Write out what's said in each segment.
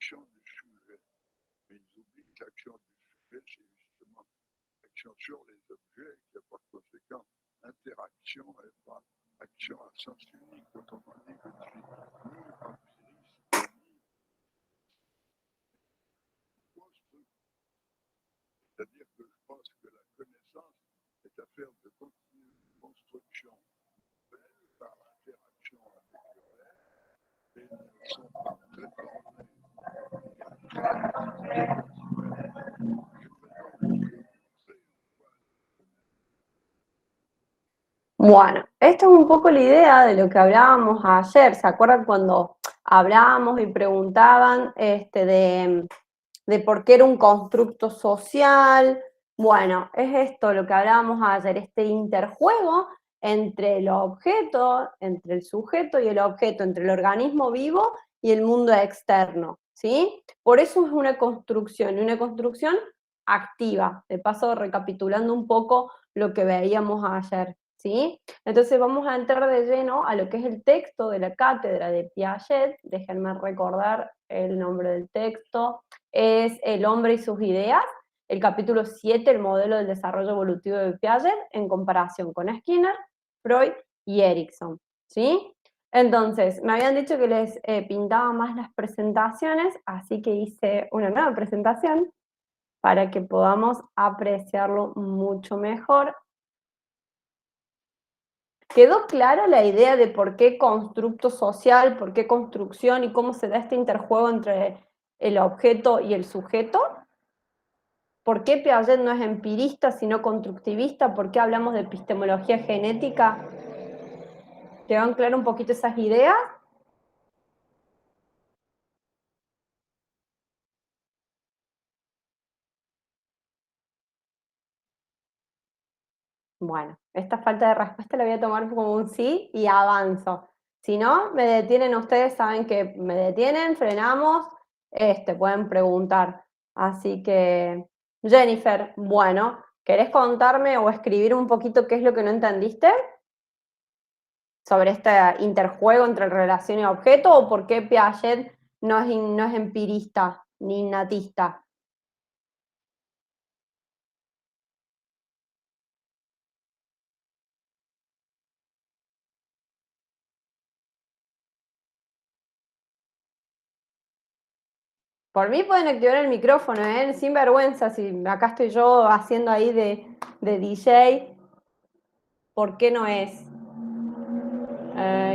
l'action du sujet. Mais ils oublient que l'action du sujet, c'est justement l'action sur les objets, et qu'il n'y a par conséquent interaction et pas action à sens unique. Autrement dit, je ne suis ni empiriste, ni constructeur. C'est-à-dire que je pense que la connaissance est affaire de continue construction par l'interaction avec le reste, et ne sont pas très bornées. Bueno, esto es un poco la idea de lo que hablábamos ayer. ¿Se acuerdan cuando hablábamos y preguntaban de por qué era un constructo social? Bueno, es esto lo que hablábamos ayer, este interjuego entre el objeto, entre el sujeto y el objeto, entre el organismo vivo y el mundo externo, ¿sí? Por eso es una construcción, y una construcción activa. De paso, recapitulando un poco lo que veíamos ayer, ¿sí? Entonces vamos a entrar de lleno a lo que es el texto de la cátedra de Piaget. Déjenme recordar el nombre del texto. Es El hombre y sus ideas, el capítulo 7, el modelo del desarrollo evolutivo de Piaget, en comparación con Skinner, Freud y Erikson, ¿sí? Entonces, me habían dicho que les pintaba más las presentaciones, así que hice una nueva presentación para que podamos apreciarlo mucho mejor. ¿Quedó clara la idea de por qué constructo social, por qué construcción y cómo se da este interjuego entre el objeto y el sujeto? ¿Por qué Piaget no es empirista sino constructivista? ¿Por qué hablamos de epistemología genética? ¿Quedan claras un poquito esas ideas? Bueno, esta falta de respuesta la voy a tomar como un sí y avanzo. Si no, me detienen ustedes, saben que me detienen, frenamos, pueden preguntar. Así que, Jennifer, bueno, ¿querés contarme o escribir un poquito qué es lo que no entendiste sobre este interjuego entre relación y objeto, o por qué Piaget no es empirista ni innatista? Por mí pueden activar el micrófono, sin vergüenza, si acá estoy yo haciendo ahí de DJ, ¿por qué no es?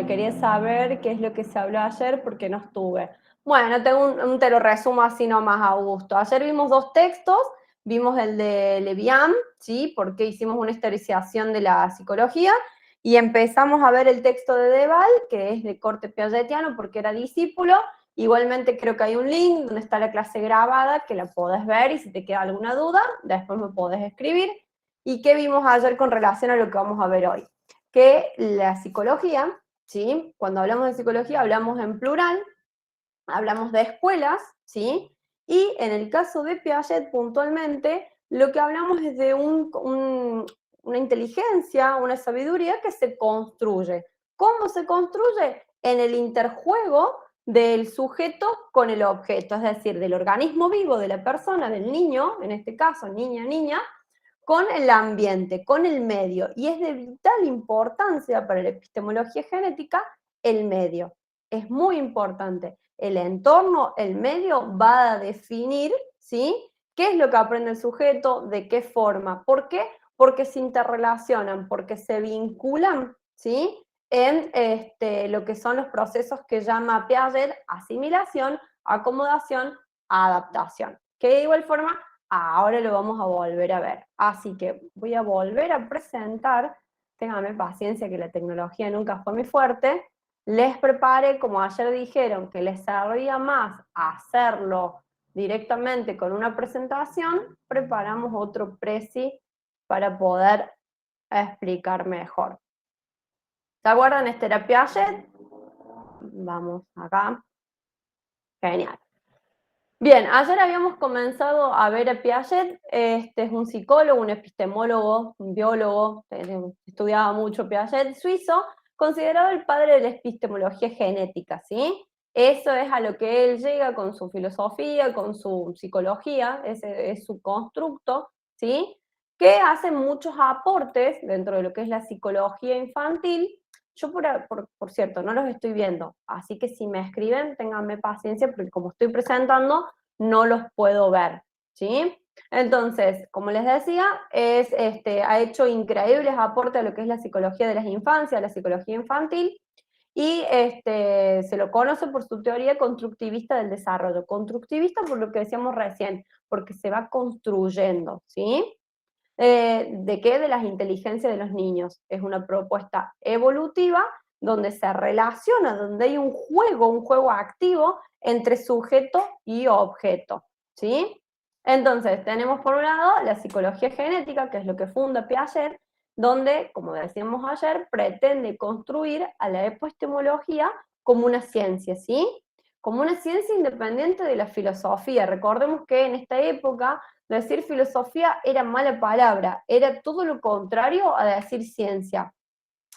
Quería saber qué es lo que se habló ayer porque no estuve. Bueno, tengo te lo resumo así nomás, Augusto. Ayer vimos dos textos, vimos el de Levian, ¿sí? Porque hicimos una historización de la psicología, y empezamos a ver el texto de Deval, que es de corte piagetiano porque era discípulo. Igualmente creo que hay un link donde está la clase grabada que la podés ver, y si te queda alguna duda, después me podés escribir. ¿Y qué vimos ayer con relación a lo que vamos a ver hoy? Que la psicología, ¿sí? Cuando hablamos de psicología hablamos en plural, hablamos de escuelas, ¿sí? Y en el caso de Piaget puntualmente, lo que hablamos es de una inteligencia, una sabiduría que se construye. ¿Cómo se construye? En el interjuego del sujeto con el objeto, es decir, del organismo vivo de la persona, del niño, en este caso niña, con el ambiente, con el medio, y es de vital importancia para la epistemología genética el medio. Es muy importante. El entorno, el medio va a definir, ¿sí? ¿Qué es lo que aprende el sujeto? ¿De qué forma? ¿Por qué? Porque se interrelacionan, porque se vinculan, ¿sí? En lo que son los procesos que llama Piaget asimilación, acomodación, adaptación. Que de igual forma ahora lo vamos a volver a ver. Así que voy a volver a presentar, ténganme paciencia que la tecnología nunca fue muy fuerte. Les preparé, como ayer dijeron, que les servía más hacerlo directamente con una presentación, preparamos otro presi para poder explicar mejor. ¿Se acuerdan? Este era Piaget. Vamos acá. Genial. Bien, ayer habíamos comenzado a ver a Piaget. Este es un psicólogo, un epistemólogo, un biólogo, estudiaba mucho Piaget, suizo, considerado el padre de la epistemología genética, ¿sí? Eso es a lo que él llega con su filosofía, con su psicología, ese es su constructo, ¿sí? Que hace muchos aportes dentro de lo que es la psicología infantil. Yo, por cierto, no los estoy viendo, así que si me escriben, ténganme paciencia, porque como estoy presentando, no los puedo ver, ¿sí? Entonces, como les decía, ha hecho increíbles aportes a lo que es la psicología de las infancias, la psicología infantil, y se lo conoce por su teoría constructivista del desarrollo. Constructivista por lo que decíamos recién, porque se va construyendo, ¿sí? ¿De qué? De las inteligencias de los niños. Es una propuesta evolutiva donde se relaciona, donde hay un juego activo entre sujeto y objeto, ¿sí? Entonces, tenemos por un lado la psicología genética, que es lo que funda Piaget, donde, como decíamos ayer, pretende construir a la epistemología como una ciencia, ¿sí? Como una ciencia independiente de la filosofía. Recordemos que en esta época decir filosofía era mala palabra, era todo lo contrario a decir ciencia.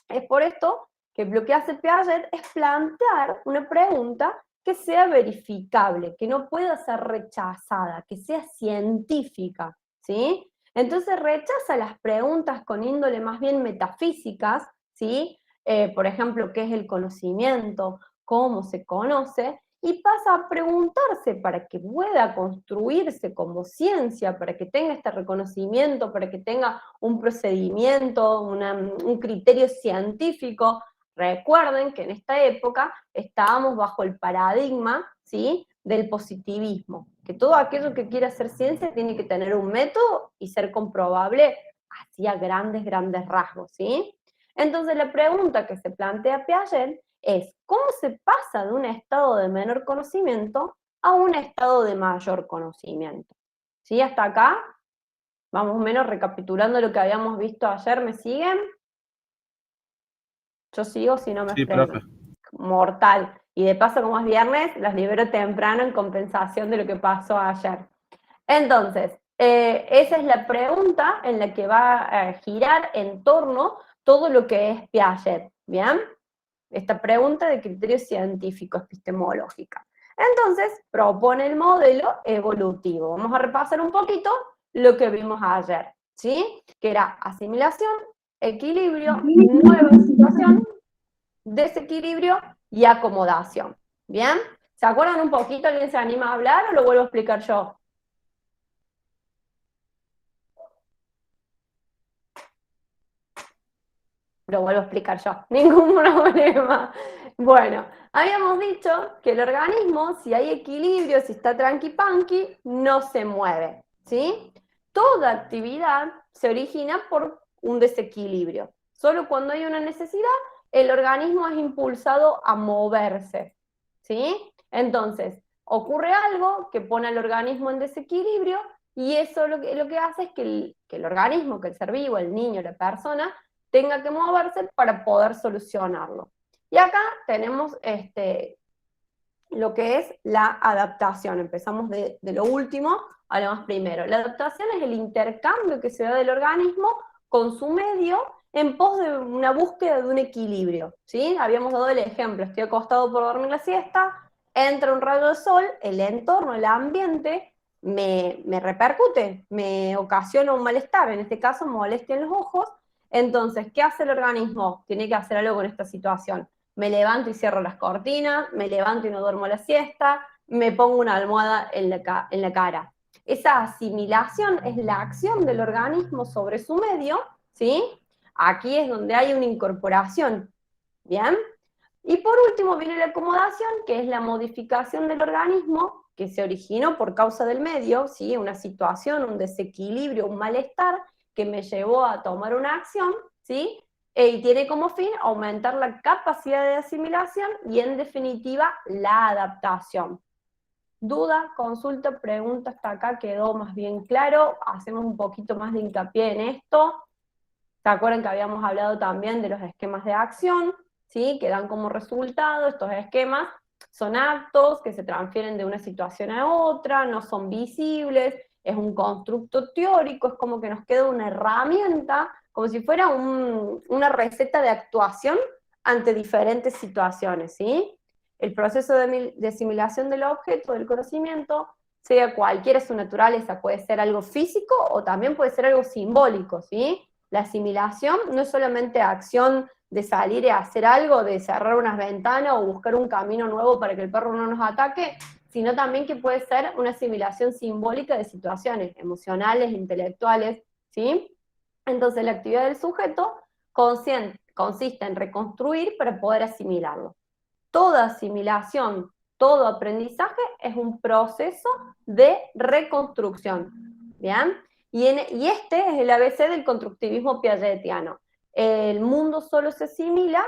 Es por esto que lo que hace Piaget es plantear una pregunta que sea verificable, que no pueda ser rechazada, que sea científica, ¿sí? Entonces rechaza las preguntas con índole más bien metafísicas, ¿sí? Por ejemplo, ¿qué es el conocimiento? ¿Cómo se conoce? Y pasa a preguntarse para que pueda construirse como ciencia, para que tenga este reconocimiento, para que tenga un procedimiento, un criterio científico. Recuerden que en esta época estábamos bajo el paradigma, ¿sí?, del positivismo, que todo aquello que quiera hacer ciencia tiene que tener un método y ser comprobable así a grandes rasgos, ¿sí? Entonces la pregunta que se plantea Piaget es, ¿cómo se pasa de un estado de menor conocimiento a un estado de mayor conocimiento? ¿Sí? Hasta acá, vamos menos recapitulando lo que habíamos visto ayer, ¿me siguen? Yo sigo si no me Sí, profe. frenan. Mortal. Y de paso, como es viernes, los libero temprano en compensación de lo que pasó ayer. Entonces, esa es la pregunta en la que va a girar en torno todo lo que es Piaget, ¿bien? Esta pregunta de criterio científico epistemológica. Entonces, propone el modelo evolutivo. Vamos a repasar un poquito lo que vimos ayer, ¿sí? Que era asimilación, equilibrio, nueva situación, desequilibrio y acomodación. ¿Bien? ¿Se acuerdan un poquito? ¿Alguien se anima a hablar o lo vuelvo a explicar yo? Lo vuelvo a explicar yo, ningún problema. Bueno, habíamos dicho que el organismo, si hay equilibrio, si está tranqui-panqui, no se mueve, ¿sí? Toda actividad se origina por un desequilibrio. Solo cuando hay una necesidad, el organismo es impulsado a moverse, ¿sí? Entonces, ocurre algo que pone al organismo en desequilibrio y eso lo que hace es que el organismo, que el ser vivo, el niño, la persona, tenga que moverse para poder solucionarlo. Y acá tenemos lo que es la adaptación. Empezamos de lo último a lo más primero. La adaptación es el intercambio que se da del organismo con su medio en pos de una búsqueda de un equilibrio, ¿sí? Habíamos dado el ejemplo, estoy acostado por dormir la siesta, entra un rayo de sol, el entorno, el ambiente, me repercute, me ocasiona un malestar, en este caso molestia en los ojos. Entonces, ¿qué hace el organismo? Tiene que hacer algo con esta situación. Me levanto y cierro las cortinas, me levanto y no duermo la siesta, me pongo una almohada en la cara. Esa asimilación es la acción del organismo sobre su medio, ¿sí? Aquí es donde hay una incorporación, ¿bien? Y por último viene la acomodación, que es la modificación del organismo que se originó por causa del medio, ¿sí? Una situación, un desequilibrio, un malestar que me llevó a tomar una acción, ¿sí? Y tiene como fin aumentar la capacidad de asimilación y, en definitiva, la adaptación. ¿Duda, consulta, pregunta? Hasta acá quedó más bien claro. Hacemos un poquito más de hincapié en esto. ¿Se acuerdan que habíamos hablado también de los esquemas de acción? ¿Sí? Que dan como resultado estos esquemas. Son actos que se transfieren de una situación a otra, no son visibles, es un constructo teórico, es como que nos queda una herramienta, como si fuera una receta de actuación ante diferentes situaciones, ¿sí? el proceso de asimilación del objeto, del conocimiento, sea cualquiera su naturaleza, puede ser algo físico o también puede ser algo simbólico, ¿sí? La asimilación no es solamente acción de salir y hacer algo, de cerrar unas ventanas o buscar un camino nuevo para que el perro no nos ataque, sino también que puede ser una asimilación simbólica de situaciones emocionales, intelectuales, ¿sí? Entonces la actividad del sujeto consiste en reconstruir para poder asimilarlo. Toda asimilación, todo aprendizaje es un proceso de reconstrucción, ¿bien? Y este es el ABC del constructivismo piagetiano. El mundo solo se asimila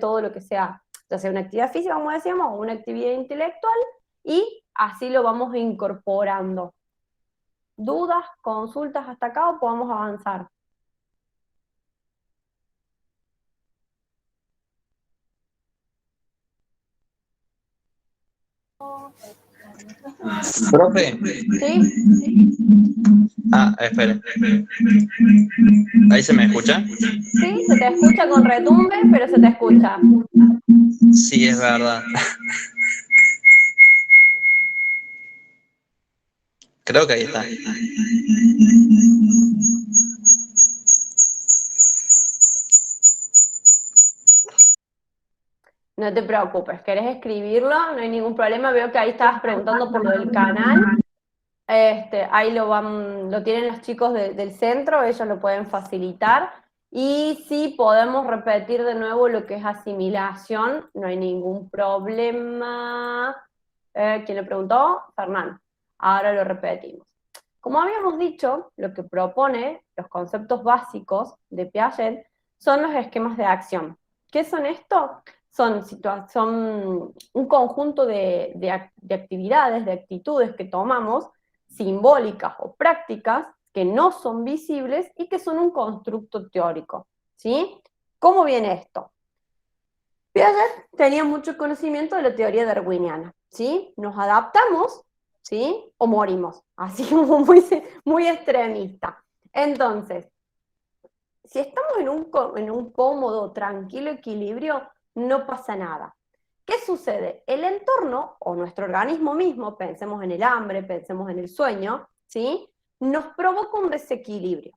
todo lo que sea, ya sea una actividad física, como decíamos, o una actividad intelectual, y así lo vamos incorporando. ¿Dudas, consultas hasta acá o podemos avanzar? Profe. ¿Sí? Espere. ¿Ahí se me escucha? Sí, se te escucha con retumbe, pero se te escucha. Sí, es verdad. Creo que ahí está. No te preocupes, ¿querés escribirlo? No hay ningún problema, veo que ahí estabas preguntando por lo del canal. Ahí lo tienen los chicos del centro, ellos lo pueden facilitar. Y si podemos repetir de nuevo lo que es asimilación, no hay ningún problema. ¿Quién lo preguntó? Fernando. Ahora lo repetimos. Como habíamos dicho, lo que propone los conceptos básicos de Piaget son los esquemas de acción. ¿Qué son estos? Son un conjunto de actividades, de actitudes que tomamos, simbólicas o prácticas, que no son visibles y que son un constructo teórico, ¿sí? ¿Cómo viene esto? Piaget tenía mucho conocimiento de la teoría darwiniana, ¿sí? Nos adaptamos, ¿sí? O morimos, así como muy extremista. Entonces, si estamos en un cómodo, tranquilo equilibrio, no pasa nada. ¿Qué sucede? El entorno, o nuestro organismo mismo, pensemos en el hambre, pensemos en el sueño, ¿sí? Nos provoca un desequilibrio.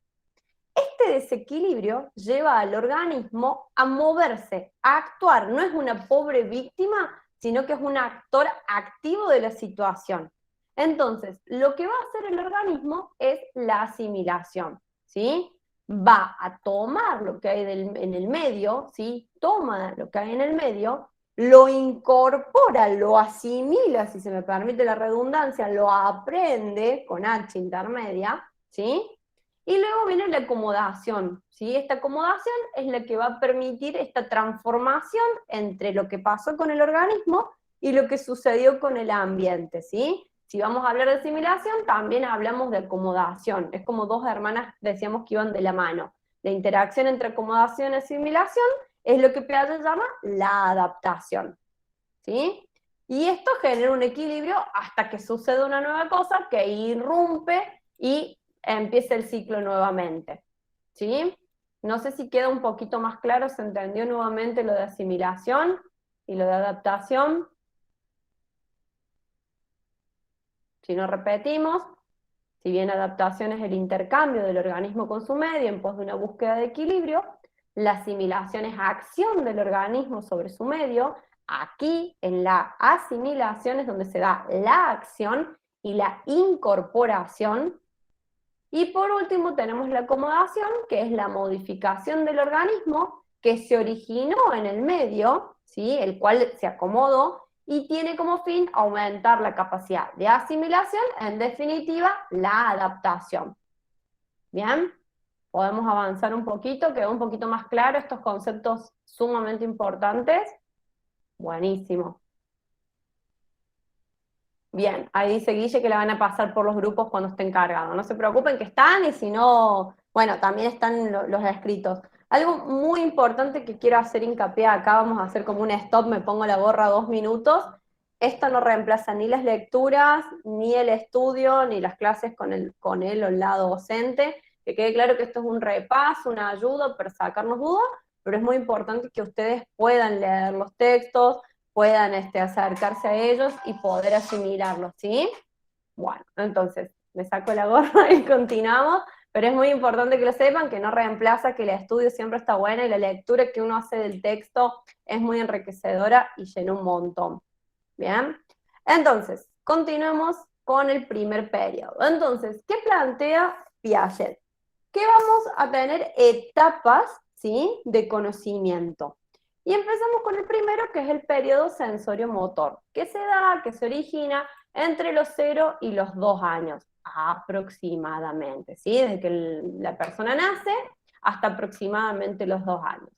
Este desequilibrio lleva al organismo a moverse, a actuar. No es una pobre víctima, sino que es un actor activo de la situación. Entonces, lo que va a hacer el organismo es la asimilación, ¿sí? Va a tomar lo que hay en el medio, ¿sí? Toma lo que hay en el medio, lo incorpora, lo asimila, si se me permite la redundancia, lo aprende con H intermedia, ¿sí? Y luego viene la acomodación, ¿sí? Esta acomodación es la que va a permitir esta transformación entre lo que pasó con el organismo y lo que sucedió con el ambiente, ¿sí? Si vamos a hablar de asimilación, también hablamos de acomodación. Es como dos hermanas, decíamos que iban de la mano. La interacción entre acomodación y asimilación es lo que Piaget llama la adaptación, ¿sí? Y esto genera un equilibrio hasta que sucede una nueva cosa que irrumpe y empieza el ciclo nuevamente, ¿sí? No sé si queda un poquito más claro, se entendió nuevamente lo de asimilación y lo de adaptación. Si no repetimos, si bien adaptación es el intercambio del organismo con su medio en pos de una búsqueda de equilibrio, la asimilación es acción del organismo sobre su medio. Aquí, en la asimilación, es donde se da la acción y la incorporación. Y por último tenemos la acomodación, que es la modificación del organismo que se originó en el medio, ¿sí? El cual se acomodó y tiene como fin aumentar la capacidad de asimilación, en definitiva, la adaptación. ¿Bien? Podemos avanzar un poquito, quedó un poquito más claro estos conceptos sumamente importantes. Buenísimo. Bien, ahí dice Guille que la van a pasar por los grupos cuando estén cargados. No se preocupen que están, y si no, bueno, también están los escritos. Algo muy importante que quiero hacer hincapié acá, vamos a hacer como un stop, me pongo la gorra 2 minutos. Esto no reemplaza ni las lecturas, ni el estudio, ni las clases con él o el lado docente. Que quede claro que esto es un repaso, una ayuda para sacarnos dudas, pero es muy importante que ustedes puedan leer los textos, puedan acercarse a ellos y poder asimilarlos, ¿sí? Bueno, entonces, me saco la gorra y continuamos, pero es muy importante que lo sepan, que no reemplaza, que el estudio siempre está bueno y la lectura que uno hace del texto es muy enriquecedora y llena un montón, ¿bien? Entonces, continuemos con el primer periodo. Entonces, ¿qué plantea Piaget? Que vamos a tener etapas, ¿sí?, de conocimiento. Y empezamos con el primero, que es el periodo sensorio-motor, que se da, que se origina entre los 0 y los 2 años, aproximadamente, ¿sí? Desde que la persona nace hasta aproximadamente los 2 años.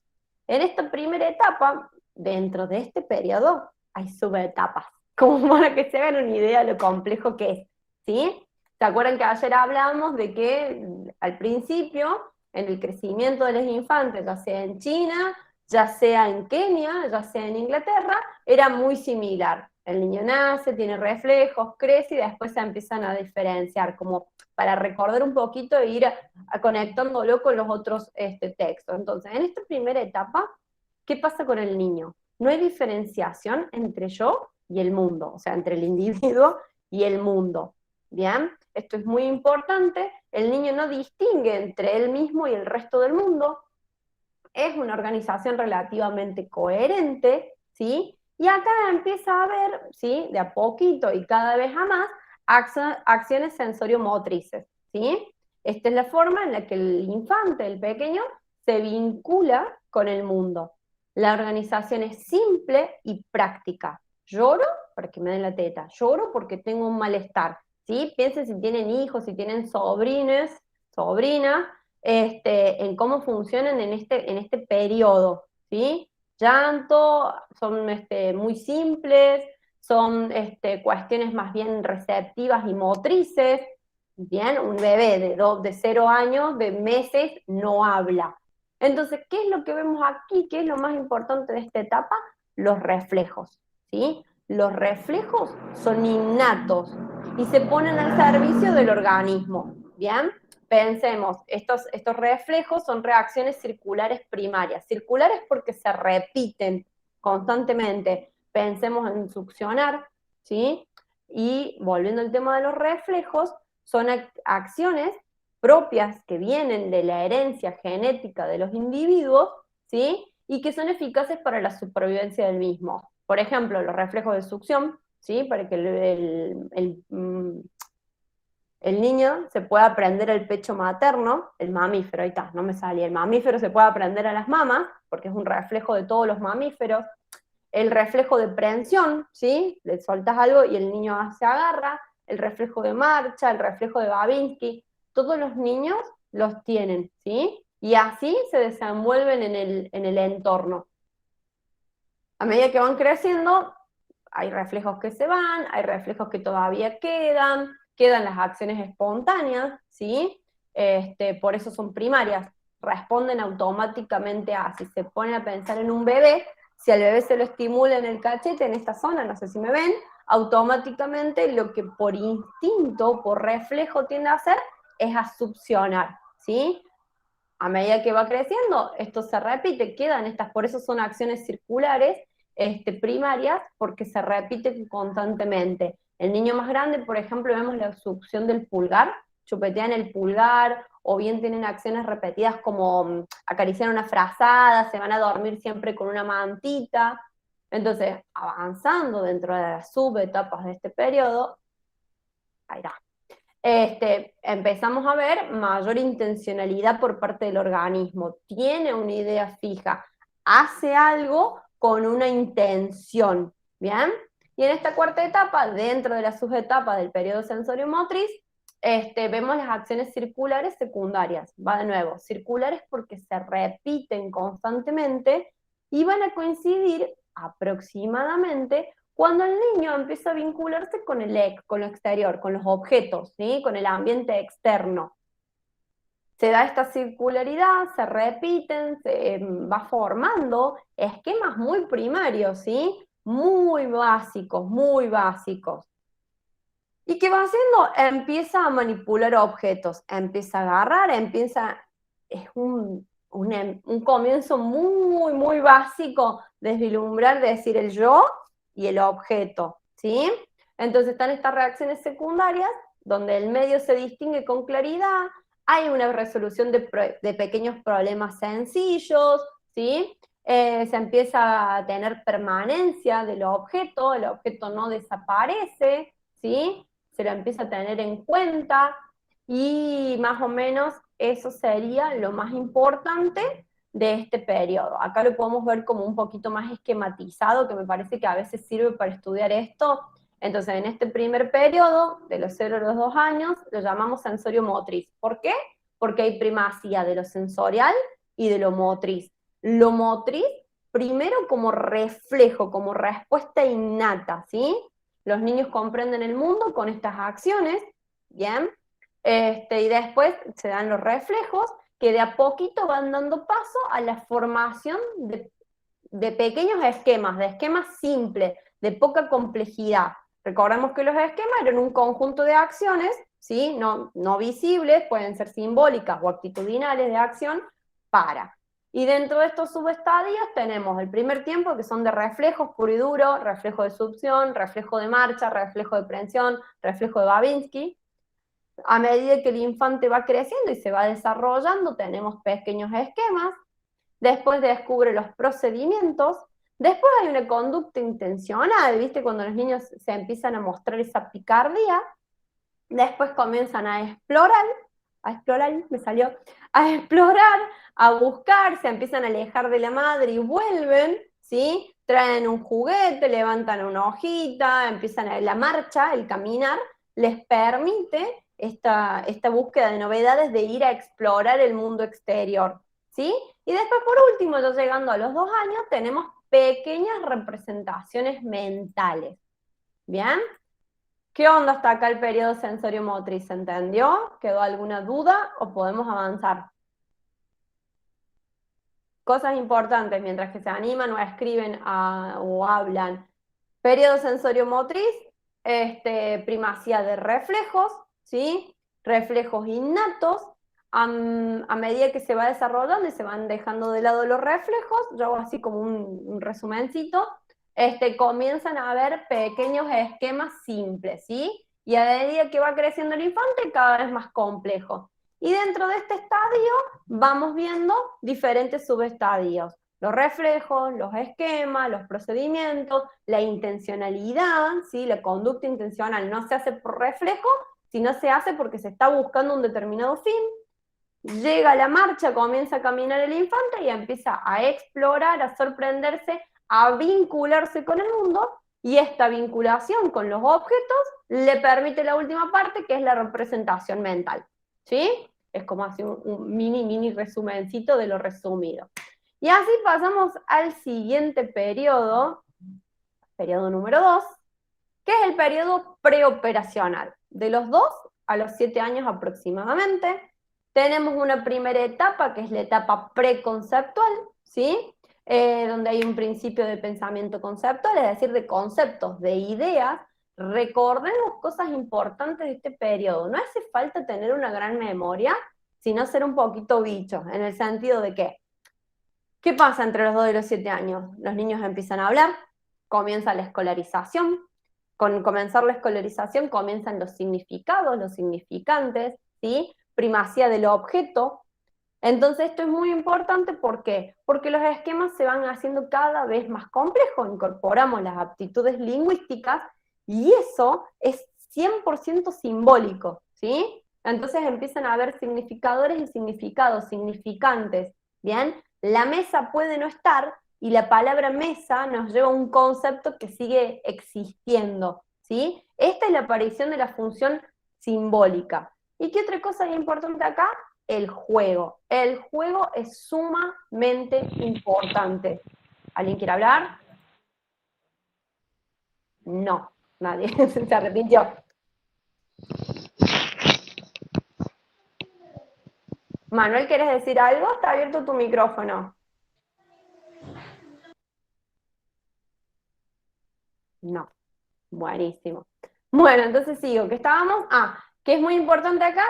En esta primera etapa, dentro de este periodo, hay subetapas, como para que se hagan una idea de lo complejo que es, ¿sí? ¿Se acuerdan que ayer hablamos de que al principio, en el crecimiento de los infantes, ya sea en China, ya sea en Kenia, ya sea en Inglaterra, era muy similar? El niño nace, tiene reflejos, crece y después se empiezan a diferenciar, como para recordar un poquito e ir conectándolo con los otros textos. Entonces, en esta primera etapa, ¿qué pasa con el niño? No hay diferenciación entre yo y el mundo, o sea, entre el individuo y el mundo. ¿Bien? Esto es muy importante. El niño no distingue entre él mismo y el resto del mundo. Es una organización relativamente coherente, ¿sí? Y acá empieza a haber, ¿sí?, de a poquito y cada vez a más, acciones sensorio-motrices, ¿sí? Esta es la forma en la que el infante, el pequeño, se vincula con el mundo. La organización es simple y práctica. Lloro porque me den la teta, lloro porque tengo un malestar, ¿sí? Piensen si tienen hijos, si tienen sobrinas, en cómo funcionan en este periodo, ¿sí? Llanto, son muy simples, son cuestiones más bien receptivas y motrices. Bien, un bebé de 0 años, de meses, no habla. Entonces, ¿qué es lo que vemos aquí? ¿Qué es lo más importante de esta etapa? Los reflejos, ¿sí? Los reflejos son innatos y se ponen al servicio del organismo, ¿bien? Pensemos, estos reflejos son reacciones circulares primarias. Circulares porque se repiten constantemente. Pensemos en succionar, ¿sí? Y volviendo al tema de los reflejos, son acciones propias que vienen de la herencia genética de los individuos, ¿sí? Y que son eficaces para la supervivencia del mismo. Por ejemplo, los reflejos de succión, ¿sí? Para que el niño se pueda prender el pecho materno, el mamífero, ahí está, no me salía, el mamífero se pueda prender a las mamas, porque es un reflejo de todos los mamíferos. El reflejo de prensión, ¿sí? Le soltas algo y el niño se agarra. El reflejo de marcha, el reflejo de Babinski, todos los niños los tienen, ¿sí? Y así se desenvuelven en el entorno. A medida que van creciendo, hay reflejos que se van, hay reflejos que todavía quedan las acciones espontáneas, ¿sí? Por eso son primarias, responden automáticamente a, si se ponen a pensar en un bebé, si al bebé se lo estimula en el cachete, en esta zona, no sé si me ven, automáticamente lo que por instinto, por reflejo tiende a hacer, es a succionar, ¿sí? A medida que va creciendo, esto se repite, quedan estas, por eso son acciones circulares, primarias, porque se repiten constantemente. El niño más grande, por ejemplo, vemos la succión del pulgar, chupetean el pulgar, o bien tienen acciones repetidas como acariciar una frazada, se van a dormir siempre con una mantita. Entonces, avanzando dentro de las subetapas de este periodo, ahí va. Empezamos a ver mayor intencionalidad por parte del organismo, tiene una idea fija, hace algo con una intención, ¿bien? Y en esta cuarta etapa, dentro de la subetapa del periodo sensorio-motriz, vemos las acciones circulares secundarias. Va de nuevo, circulares porque se repiten constantemente y van a coincidir aproximadamente cuando el niño empieza a vincularse con con lo exterior, con los objetos, ¿sí? Con el ambiente externo. Se da esta circularidad, se repiten, se va formando esquemas muy primarios, ¿sí? Muy básicos, muy básicos. ¿Y qué va haciendo? Empieza a manipular objetos, empieza a agarrar, es un comienzo muy, muy básico de vislumbrar, de decir el yo y el objeto, ¿sí? Entonces están estas reacciones secundarias, donde el medio se distingue con claridad, hay una resolución de pequeños problemas sencillos, ¿sí? Se empieza a tener permanencia del objeto, el objeto no desaparece, ¿sí? Se lo empieza a tener en cuenta, y más o menos eso sería lo más importante de este periodo. Acá lo podemos ver como un poquito más esquematizado, que me parece que a veces sirve para estudiar esto. Entonces, en este primer periodo, de los 0 a los 2 años, lo llamamos sensorio motriz. ¿Por qué? Porque hay primacía de lo sensorial y de lo motriz. Lo motriz, primero como reflejo, como respuesta innata, ¿sí? Los niños comprenden el mundo con estas acciones, ¿bien? Y después se dan los reflejos, que de a poquito van dando paso a la formación de pequeños esquemas, de esquemas simples, de poca complejidad. Recordemos que los esquemas eran un conjunto de acciones, ¿sí? No visibles, pueden ser simbólicas o actitudinales de acción, para. Y dentro de estos subestadios tenemos el primer tiempo, que son de reflejos puro y duro, reflejo de succión, reflejo de marcha, reflejo de prensión, reflejo de Babinski. A medida que el infante va creciendo y se va desarrollando, tenemos pequeños esquemas. Después descubre los procedimientos. Después hay una conducta intencional, ¿viste? Cuando los niños se empiezan a mostrar esa picardía. Después comienzan a explorar, a buscar, se empiezan a alejar de la madre y vuelven, ¿sí? Traen un juguete, levantan una hojita, empiezan a la marcha, el caminar, les permite esta búsqueda de novedades, de ir a explorar el mundo exterior, ¿sí? Y después, por último, ya llegando a los 2 años, tenemos pequeñas representaciones mentales, ¿bien? ¿Qué onda hasta acá el periodo sensorio-motriz? ¿Se entendió? ¿Quedó alguna duda o podemos avanzar? Cosas importantes mientras que se animan o escriben o hablan. Periodo sensorio-motriz, primacía de reflejos, ¿sí? Reflejos innatos. A medida que se va desarrollando y se van dejando de lado los reflejos, yo hago así como un resumencito, comienzan a haber pequeños esquemas simples, ¿sí? Y a medida que va creciendo el infante, cada vez más complejo. Y dentro de este estadio vamos viendo diferentes subestadios. Los reflejos, los esquemas, los procedimientos, la intencionalidad, ¿sí? La conducta intencional no se hace por reflejo, sino se hace porque se está buscando un determinado fin. Llega la marcha, comienza a caminar el infante y empieza a explorar, a sorprenderse, a vincularse con el mundo, y esta vinculación con los objetos le permite la última parte, que es la representación mental, ¿sí? Es como así un mini resumencito de lo resumido. Y así pasamos al siguiente periodo número 2, que es el periodo preoperacional, de los 2 a los 7 años aproximadamente. Tenemos una primera etapa, que es la etapa preconceptual, ¿sí? Donde hay un principio de pensamiento conceptual, es decir, de conceptos, de ideas. Recordemos cosas importantes de este periodo. No hace falta tener una gran memoria, sino ser un poquito bichos, en el sentido de que, ¿qué pasa entre los 2 y los 7 años? Los niños empiezan a hablar, comienza la escolarización. Con comenzar la escolarización comienzan los significados, los significantes, ¿sí? Primacía del objeto. Entonces esto es muy importante, ¿por qué? Porque los esquemas se van haciendo cada vez más complejos, incorporamos las aptitudes lingüísticas y eso es 100% simbólico, ¿sí? Entonces empiezan a haber significadores y significados, significantes, ¿bien? La mesa puede no estar y la palabra mesa nos lleva a un concepto que sigue existiendo, ¿sí? Esta es la aparición de la función simbólica. ¿Y qué otra cosa es importante acá? El juego. El juego es sumamente importante. ¿Alguien quiere hablar? No, nadie. Se arrepintió. Manuel, ¿quieres decir algo? Está abierto tu micrófono. No. Buenísimo. Bueno, entonces sigo. ¿Qué estábamos? que es muy importante acá,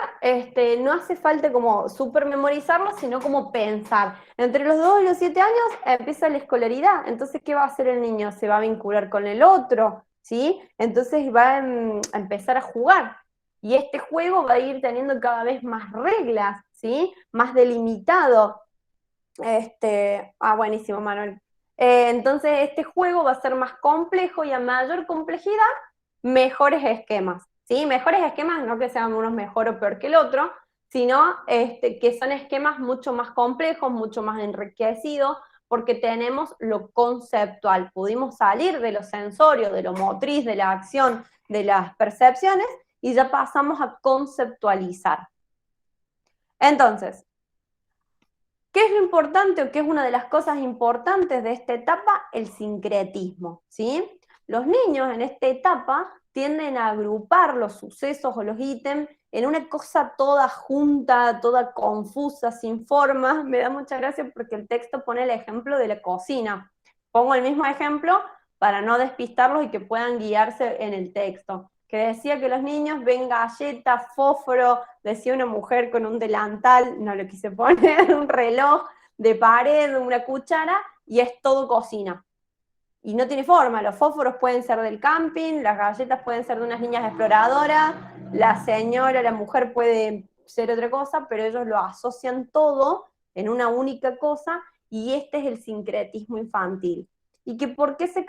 no hace falta como súper memorizarlo, sino como pensar. Entre los 2 y los 7 años empieza la escolaridad, entonces, ¿qué va a hacer el niño? Se va a vincular con el otro, ¿sí? Entonces va a empezar a jugar. Y este juego va a ir teniendo cada vez más reglas, ¿sí? Más delimitado. Buenísimo, Manuel. Entonces, este juego va a ser más complejo y a mayor complejidad, mejores esquemas, ¿sí? Mejores esquemas, no que sean unos mejor o peor que el otro, sino que son esquemas mucho más complejos, mucho más enriquecidos, porque tenemos lo conceptual. Pudimos salir de lo sensorio, de lo motriz, de la acción, de las percepciones, y ya pasamos a conceptualizar. Entonces, ¿qué es lo importante o qué es una de las cosas importantes de esta etapa? El sincretismo, ¿sí? Los niños en esta etapa tienden a agrupar los sucesos o los ítems en una cosa toda junta, toda confusa, sin forma. Me da mucha gracia porque el texto pone el ejemplo de la cocina. Pongo el mismo ejemplo para no despistarlos y que puedan guiarse en el texto. Que decía que los niños ven galletas, fósforo, decía una mujer con un delantal, no lo quise poner, un reloj de pared, una cuchara, y es todo cocina. Y no tiene forma, los fósforos pueden ser del camping, las galletas pueden ser de unas niñas exploradoras, la señora, la mujer puede ser otra cosa, pero ellos lo asocian todo en una única cosa, y este es el sincretismo infantil. ¿Y que por qué se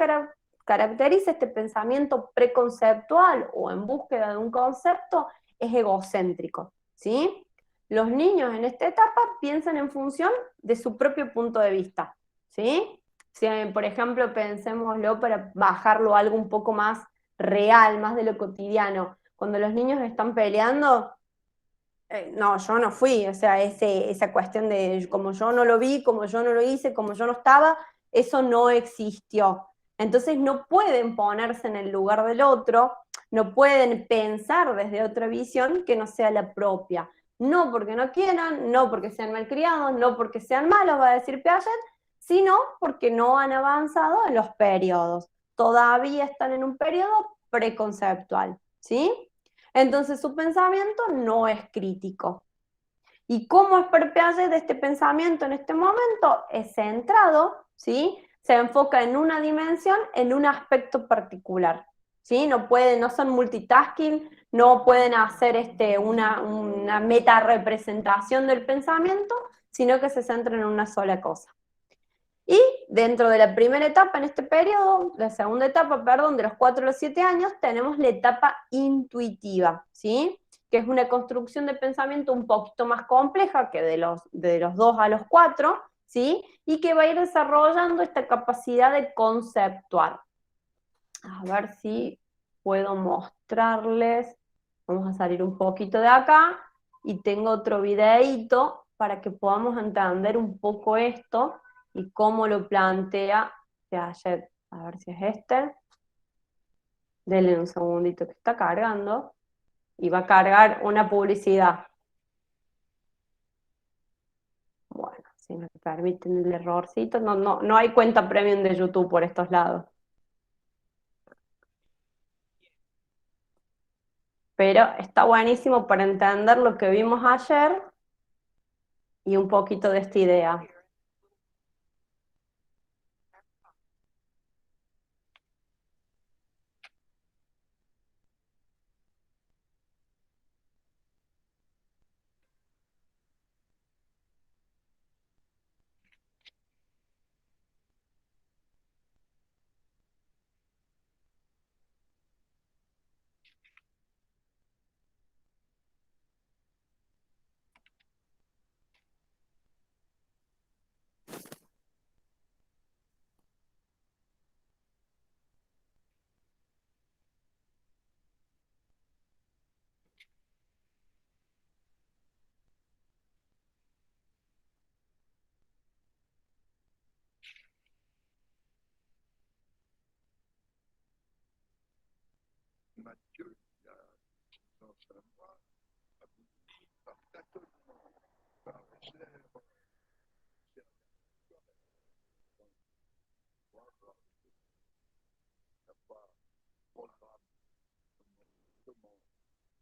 caracteriza este pensamiento preconceptual o en búsqueda de un concepto? Es egocéntrico, ¿sí? Los niños en esta etapa piensan en función de su propio punto de vista, ¿sí? Si, por ejemplo, pensémoslo para bajarlo a algo un poco más real, más de lo cotidiano. Cuando los niños están peleando, no, yo no fui, o sea, esa cuestión de como yo no lo vi, como yo no lo hice, como yo no estaba, eso no existió. Entonces no pueden ponerse en el lugar del otro, no pueden pensar desde otra visión que no sea la propia. No porque no quieran, no porque sean malcriados, no porque sean malos, va a decir Piaget, sino porque no han avanzado en los periodos. Todavía están en un periodo preconceptual, ¿sí? Entonces su pensamiento no es crítico. ¿Y cómo es Piaget de este pensamiento en este momento? Es centrado, ¿sí? Se enfoca en una dimensión, en un aspecto particular, ¿sí? No son multitasking, no pueden hacer una meta representación del pensamiento, sino que se centran en una sola cosa. Y dentro de la primera etapa en este periodo, la segunda etapa, perdón, de los 4 a los 7 años, tenemos la etapa intuitiva, ¿sí? Que es una construcción de pensamiento un poquito más compleja que de los 2 a los 4, ¿sí? Y que va a ir desarrollando esta capacidad de conceptuar. A ver si puedo mostrarles. Vamos a salir un poquito de acá y tengo otro videíto para que podamos entender un poco esto y cómo lo plantea Piaget. A ver si es este. Denle un segundito que está cargando y va a cargar una publicidad. Bueno, si me permiten el errorcito, no hay cuenta premium de YouTube por estos lados. Pero está buenísimo para entender lo que vimos ayer y un poquito de esta idea. Mathieu, il y a dans sa voix, abouti par tâtonnement, par réserve, n'a pas programme comment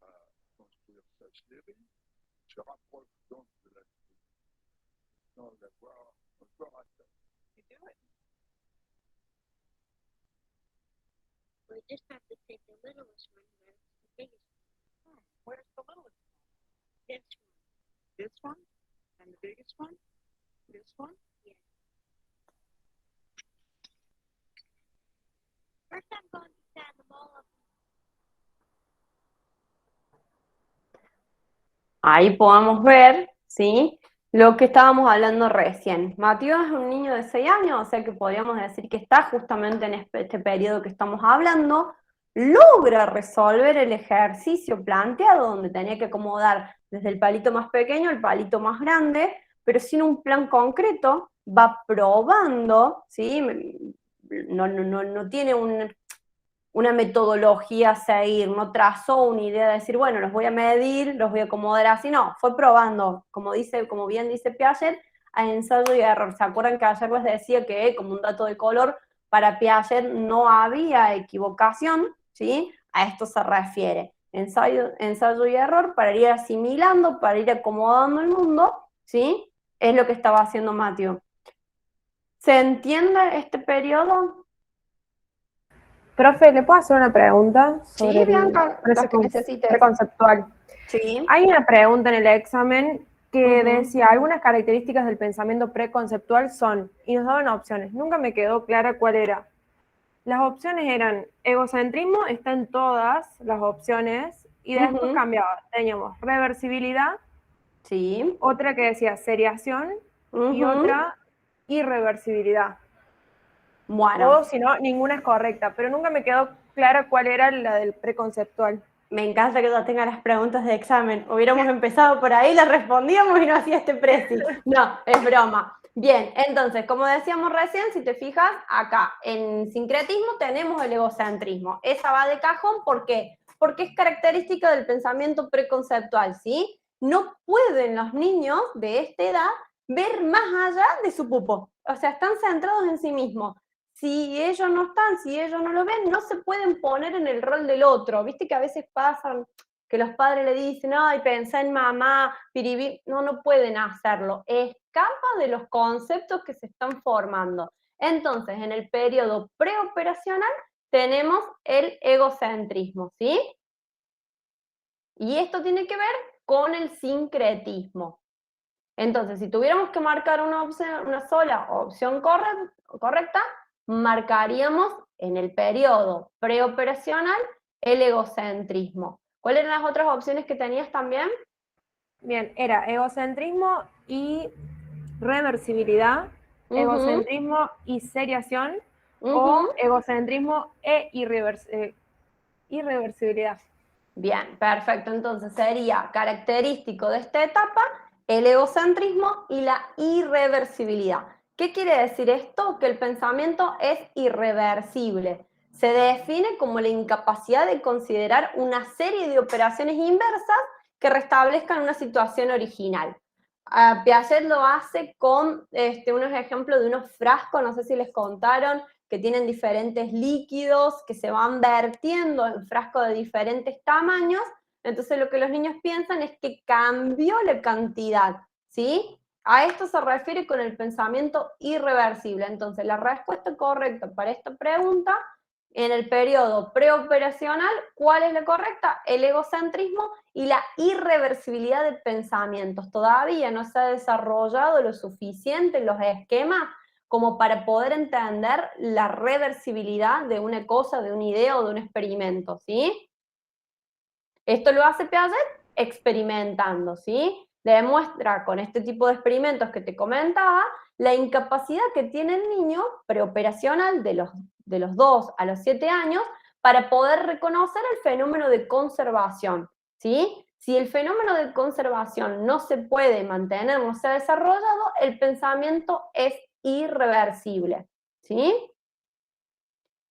à construire dire sa série, se rapproche donc de la série sans l'avoir encore atteint. You do it. We just have to take the littlest one where it's the biggest Where's the littlest one? one. This one. This one? And the biggest one? This one? First I'm going to stand them all up. Ahí podemos ver, ¿sí? Lo que estábamos hablando recién. Mateo es un niño de 6 años, o sea que podríamos decir que está justamente en este periodo que estamos hablando, logra resolver el ejercicio planteado, donde tenía que acomodar desde el palito más pequeño al palito más grande, pero sin un plan concreto, va probando, ¿sí? No tiene una metodología a seguir, no trazó una idea de decir, bueno, los voy a medir, los voy a acomodar así, no, fue probando, como bien dice Piaget, a ensayo y error. ¿Se acuerdan que ayer les decía que, como un dato de color, para Piaget no había equivocación? ¿Sí? A esto se refiere. Ensayo y error para ir asimilando, para ir acomodando el mundo, ¿sí? Es lo que estaba haciendo Mateo. ¿Se entiende este periodo? Profe, ¿le puedo hacer una pregunta sobre Sí, Bianca, las que necesites. preconceptual? Sí. Hay una pregunta en el examen que Ujú. decía, algunas características del pensamiento preconceptual son, y nos daban opciones. Nunca me quedó clara cuál era. Las opciones eran, egocentrismo está en todas las opciones, y después Ujú. cambiaba. Teníamos reversibilidad, Sí. otra que decía seriación, y Ujú. otra irreversibilidad. Bueno, O si no, ninguna es correcta, pero nunca me quedó clara cuál era la del preconceptual. me encanta que ya tenga las preguntas de examen. Hubiéramos empezado por ahí, las respondíamos y no hacía este presi. No, es broma. Bien, entonces, como decíamos recién, si te fijas, acá en sincretismo tenemos el egocentrismo. Esa va de cajón, ¿por qué? Porque es característica del pensamiento preconceptual, ¿sí? No pueden los niños de esta edad ver más allá de su pupo. O sea, están centrados en sí mismos. Si ellos no están, si ellos no lo ven, no se pueden poner en el rol del otro. Viste que a veces pasan que los padres le dicen, ay, pensá en mamá, piribí. No pueden hacerlo. Escapa de los conceptos que se están formando. Entonces, en el periodo preoperacional tenemos el egocentrismo, ¿sí? Y esto tiene que ver con el sincretismo. Entonces, si tuviéramos que marcar una sola opción correcta, marcaríamos en el periodo preoperacional el egocentrismo. ¿Cuáles eran las otras opciones que tenías también? Bien, era egocentrismo y reversibilidad, egocentrismo y seriación, o egocentrismo e irreversibilidad. Bien, perfecto. Entonces sería característico de esta etapa el egocentrismo y la irreversibilidad. ¿Qué quiere decir esto? Que el pensamiento es irreversible. Se define como la incapacidad de considerar una serie de operaciones inversas que restablezcan una situación original. Piaget lo hace con unos ejemplos de unos frascos, no sé si les contaron, que tienen diferentes líquidos que se van vertiendo en frascos de diferentes tamaños. Entonces lo que los niños piensan es que cambió la cantidad, ¿sí? A esto se refiere con el pensamiento irreversible. Entonces la respuesta correcta para esta pregunta, en el periodo preoperacional, ¿cuál es la correcta? El egocentrismo y la irreversibilidad de pensamientos. Todavía no se ha desarrollado lo suficiente los esquemas como para poder entender la reversibilidad de una cosa, de una idea o de un experimento, ¿sí? Esto lo hace Piaget experimentando, ¿sí? Demuestra con este tipo de experimentos que te comentaba la incapacidad que tiene el niño preoperacional de los 2 a los 7 años para poder reconocer el fenómeno de conservación, ¿sí? Si el fenómeno de conservación no se puede mantener, no se ha desarrollado, el pensamiento es irreversible, ¿sí?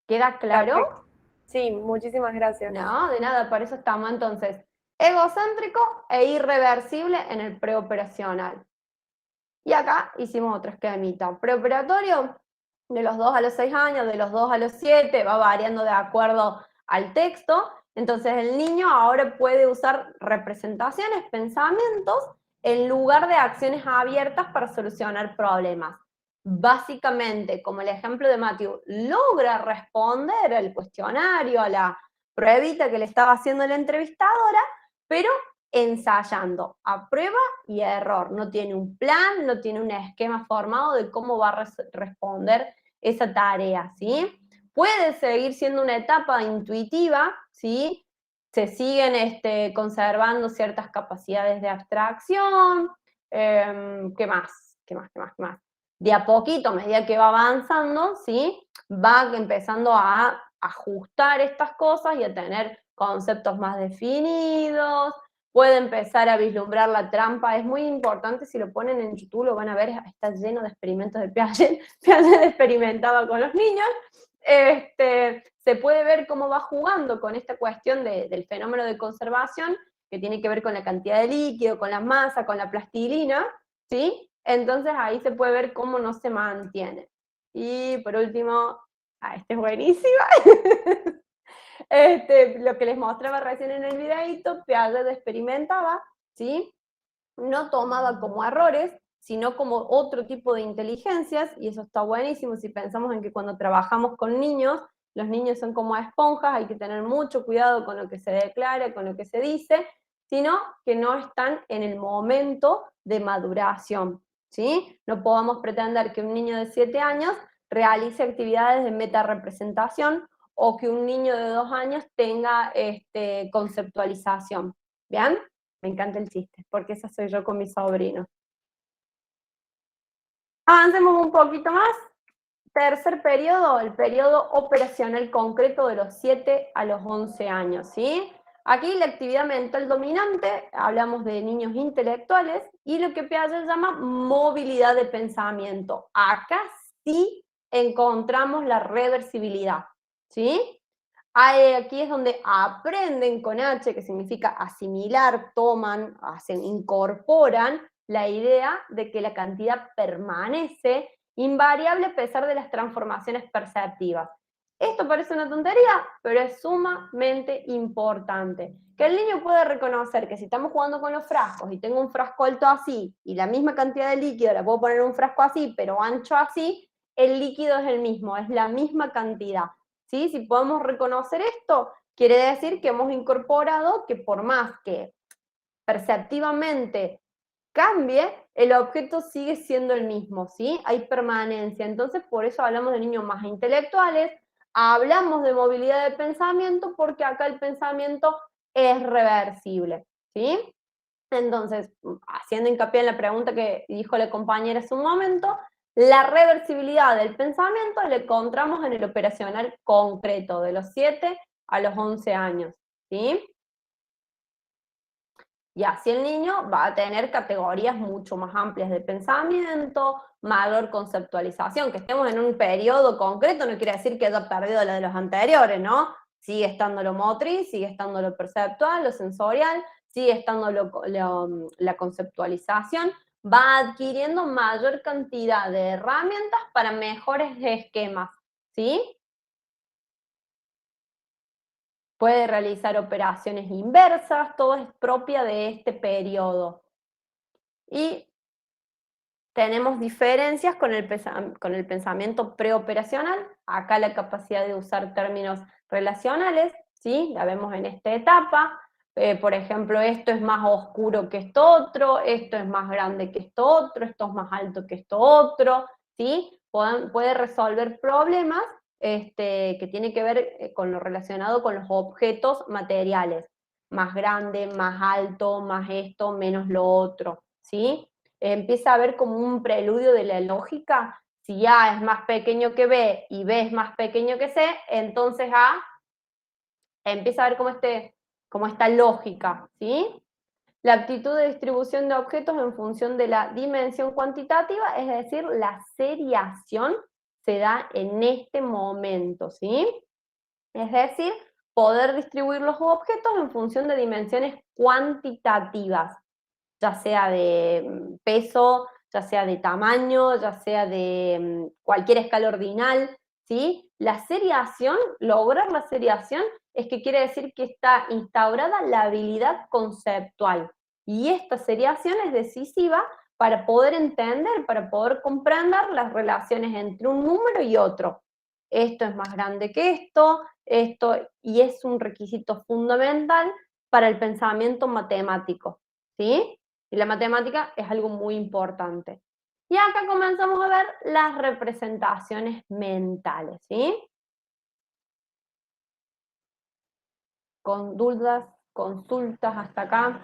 ¿Queda claro? Perfecto. Sí, muchísimas gracias. No, de nada, para eso estamos entonces. Egocéntrico e irreversible en el preoperacional. Y acá hicimos otro esquemita. Preoperatorio, de los 2 a los 6 años, de los 2 a los 7, va variando de acuerdo al texto. Entonces el niño ahora puede usar representaciones, pensamientos, en lugar de acciones abiertas para solucionar problemas. Básicamente, como el ejemplo de Matthew, logra responder al cuestionario, a la pruebita que le estaba haciendo la entrevistadora, pero ensayando, a prueba y a error. No tiene un plan, no tiene un esquema formado de cómo va a responder esa tarea, ¿sí? Puede seguir siendo una etapa intuitiva, ¿sí? Se siguen conservando ciertas capacidades de abstracción. ¿Qué más? ¿Qué más? ¿Qué más? ¿Qué más? De a poquito, a medida que va avanzando, ¿sí? Va empezando a ajustar estas cosas y a tener conceptos más definidos, puede empezar a vislumbrar la trampa. Es muy importante, si lo ponen en YouTube lo van a ver, está lleno de experimentos de Piaget. Piaget experimentaba con los niños. Se puede ver cómo va jugando con esta cuestión del fenómeno de conservación, que tiene que ver con la cantidad de líquido, con la masa, con la plastilina, ¿sí? Entonces ahí se puede ver cómo no se mantiene. Y por último, esta es buenísima. Lo que les mostraba recién en el videito, Piaget experimentaba, ¿sí? No tomaba como errores, sino como otro tipo de inteligencias, y eso está buenísimo si pensamos en que cuando trabajamos con niños, los niños son como esponjas, hay que tener mucho cuidado con lo que se declara, con lo que se dice, sino que no están en el momento de maduración, ¿sí? No podamos pretender que un niño de 7 años realice actividades de metarepresentación o que un niño de 2 años tenga conceptualización, ¿bien? Me encanta el chiste, porque esa soy yo con mi sobrino. Avancemos un poquito más. Tercer periodo, el periodo operacional concreto de los 7 a los 11 años, ¿sí? Aquí la actividad mental dominante, hablamos de niños intelectuales, y lo que Piaget llama movilidad de pensamiento. Acá sí encontramos la reversibilidad, ¿sí? Aquí es donde aprenden con H, que significa asimilar, toman, hacen, incorporan la idea de que la cantidad permanece invariable a pesar de las transformaciones perceptivas. Esto parece una tontería, pero es sumamente importante. Que el niño pueda reconocer que si estamos jugando con los frascos y tengo un frasco alto así y la misma cantidad de líquido la puedo poner en un frasco así, pero ancho así, el líquido es el mismo, es la misma cantidad. ¿Sí? Si podemos reconocer esto, quiere decir que hemos incorporado que por más que perceptivamente cambie, el objeto sigue siendo el mismo, ¿sí? Hay permanencia. Entonces, por eso hablamos de niños más intelectuales, hablamos de movilidad de pensamiento, porque acá el pensamiento es reversible, ¿sí? Entonces, haciendo hincapié en la pregunta que dijo la compañera hace un momento, la reversibilidad del pensamiento la encontramos en el operacional concreto, de los 7 a los 11 años, ¿sí? Y así el niño va a tener categorías mucho más amplias de pensamiento, mayor conceptualización. Que estemos en un periodo concreto no quiere decir que haya perdido la de los anteriores, ¿no? Sigue estando lo motriz, sigue estando lo perceptual, lo sensorial, sigue estando la conceptualización, va adquiriendo mayor cantidad de herramientas para mejores esquemas, ¿sí? Puede realizar operaciones inversas, todo es propia de este periodo. Y tenemos diferencias con el pensamiento preoperacional. Acá la capacidad de usar términos relacionales, ¿sí? La vemos en esta etapa. Por ejemplo, esto es más oscuro que esto otro, esto es más grande que esto otro, esto es más alto que esto otro, ¿sí? Puede resolver problemas que tienen que ver con lo relacionado con los objetos materiales. Más grande, más alto, más esto, menos lo otro, ¿sí? Empieza a haber como un preludio de la lógica. Si A es más pequeño que B y B es más pequeño que C, entonces A empieza a ver como esta lógica, ¿sí? La actitud de distribución de objetos en función de la dimensión cuantitativa, es decir, la seriación se da en este momento, ¿sí? Es decir, poder distribuir los objetos en función de dimensiones cuantitativas, ya sea de peso, ya sea de tamaño, ya sea de cualquier escala ordinal, ¿sí? La seriación, lograr la seriación, es que quiere decir que está instaurada la habilidad conceptual. Y esta seriación es decisiva para poder entender, para poder comprender las relaciones entre un número y otro. Esto es más grande que esto, y es un requisito fundamental para el pensamiento matemático, ¿sí? Y la matemática es algo muy importante. Y acá comenzamos a ver las representaciones mentales, ¿sí? Con dudas, consultas hasta acá.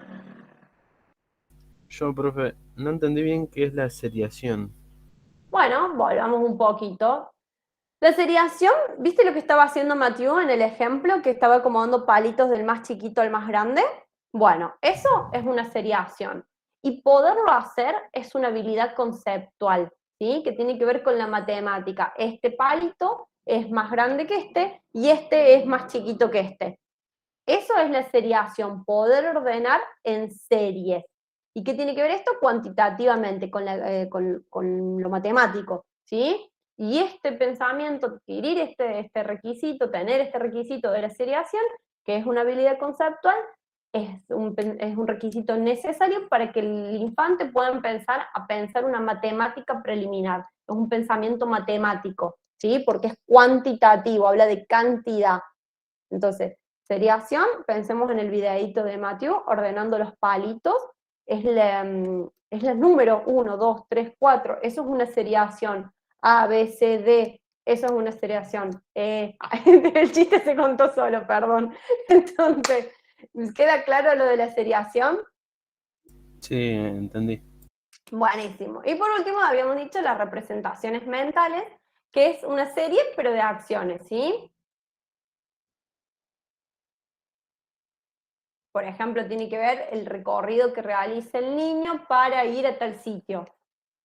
Yo, profe, no entendí bien qué es la seriación. Bueno, volvamos un poquito. La seriación, ¿viste lo que estaba haciendo Mathieu en el ejemplo? Que estaba acomodando palitos del más chiquito al más grande. Bueno, eso es una seriación. Y poderlo hacer es una habilidad conceptual, ¿sí? Que tiene que ver con la matemática. Este palito es más grande que este y este es más chiquito que este. Eso es la seriación, poder ordenar en series. ¿Y qué tiene que ver esto? Cuantitativamente, con lo matemático, ¿sí? Y este pensamiento, adquirir este requisito, tener este requisito de la seriación, que es una habilidad conceptual, es un requisito necesario para que el infante pueda empezar a pensar una matemática preliminar. Es un pensamiento matemático, ¿sí? Porque es cuantitativo, habla de cantidad. Entonces, seriación, pensemos en el videíto de Matthew, ordenando los palitos, es el número 1, 2, 3, 4, eso es una seriación. A, B, C, D, eso es una seriación. El chiste se contó solo, perdón. Entonces, ¿queda claro lo de la seriación? Sí, entendí. Buenísimo. Y por último, habíamos dicho las representaciones mentales, que es una serie, pero de acciones, ¿sí? Por ejemplo, tiene que ver el recorrido que realiza el niño para ir a tal sitio,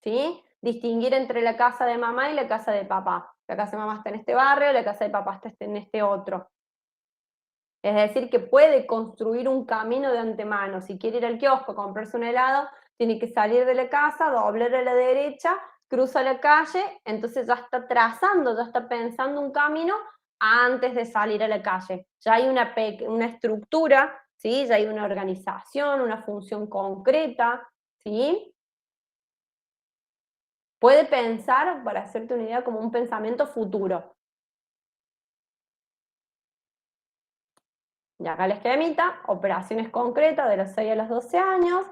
¿sí? Distinguir entre la casa de mamá y la casa de papá. La casa de mamá está en este barrio, la casa de papá está en este otro. Es decir, que puede construir un camino de antemano. Si quiere ir al kiosco a comprarse un helado, tiene que salir de la casa, doblar a la derecha, cruza la calle, entonces ya está trazando, ya está pensando un camino antes de salir a la calle. Ya hay una estructura, ¿sí? Ya hay una organización, una función concreta, ¿sí? Puede pensar, para hacerte una idea, como un pensamiento futuro. Y acá el esquemita, operaciones concretas de los 6 a los 12 años.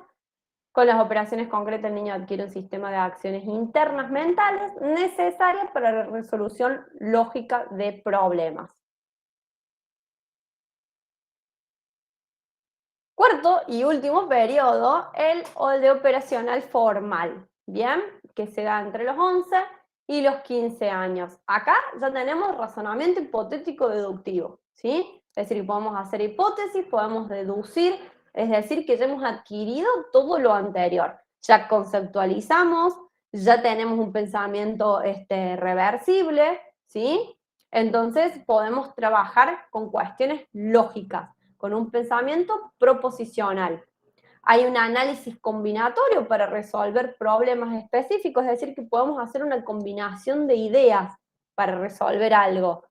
Con las operaciones concretas el niño adquiere un sistema de acciones internas mentales necesarias para la resolución lógica de problemas. Cuarto y último periodo, el de operacional formal, ¿bien? Que se da entre los 11 y los 15 años. Acá ya tenemos razonamiento hipotético deductivo, ¿sí? Es decir, podemos hacer hipótesis, podemos deducir, es decir, que ya hemos adquirido todo lo anterior. Ya conceptualizamos, ya tenemos un pensamiento reversible, ¿sí? Entonces podemos trabajar con cuestiones lógicas, con un pensamiento proposicional. Hay un análisis combinatorio para resolver problemas específicos, es decir, que podemos hacer una combinación de ideas para resolver algo.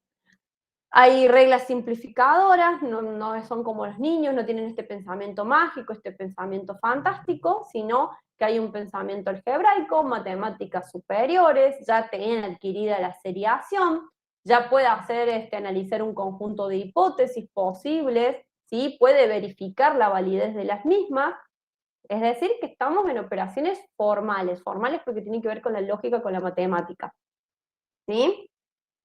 Hay reglas simplificadoras, no son como los niños, no tienen este pensamiento mágico, este pensamiento fantástico, sino que hay un pensamiento algebraico, matemáticas superiores, ya tienen adquirida la seriación, ya puede hacer analizar un conjunto de hipótesis posibles, ¿sí? Puede verificar la validez de las mismas, es decir, que estamos en operaciones formales porque tienen que ver con la lógica, con la matemática, ¿sí?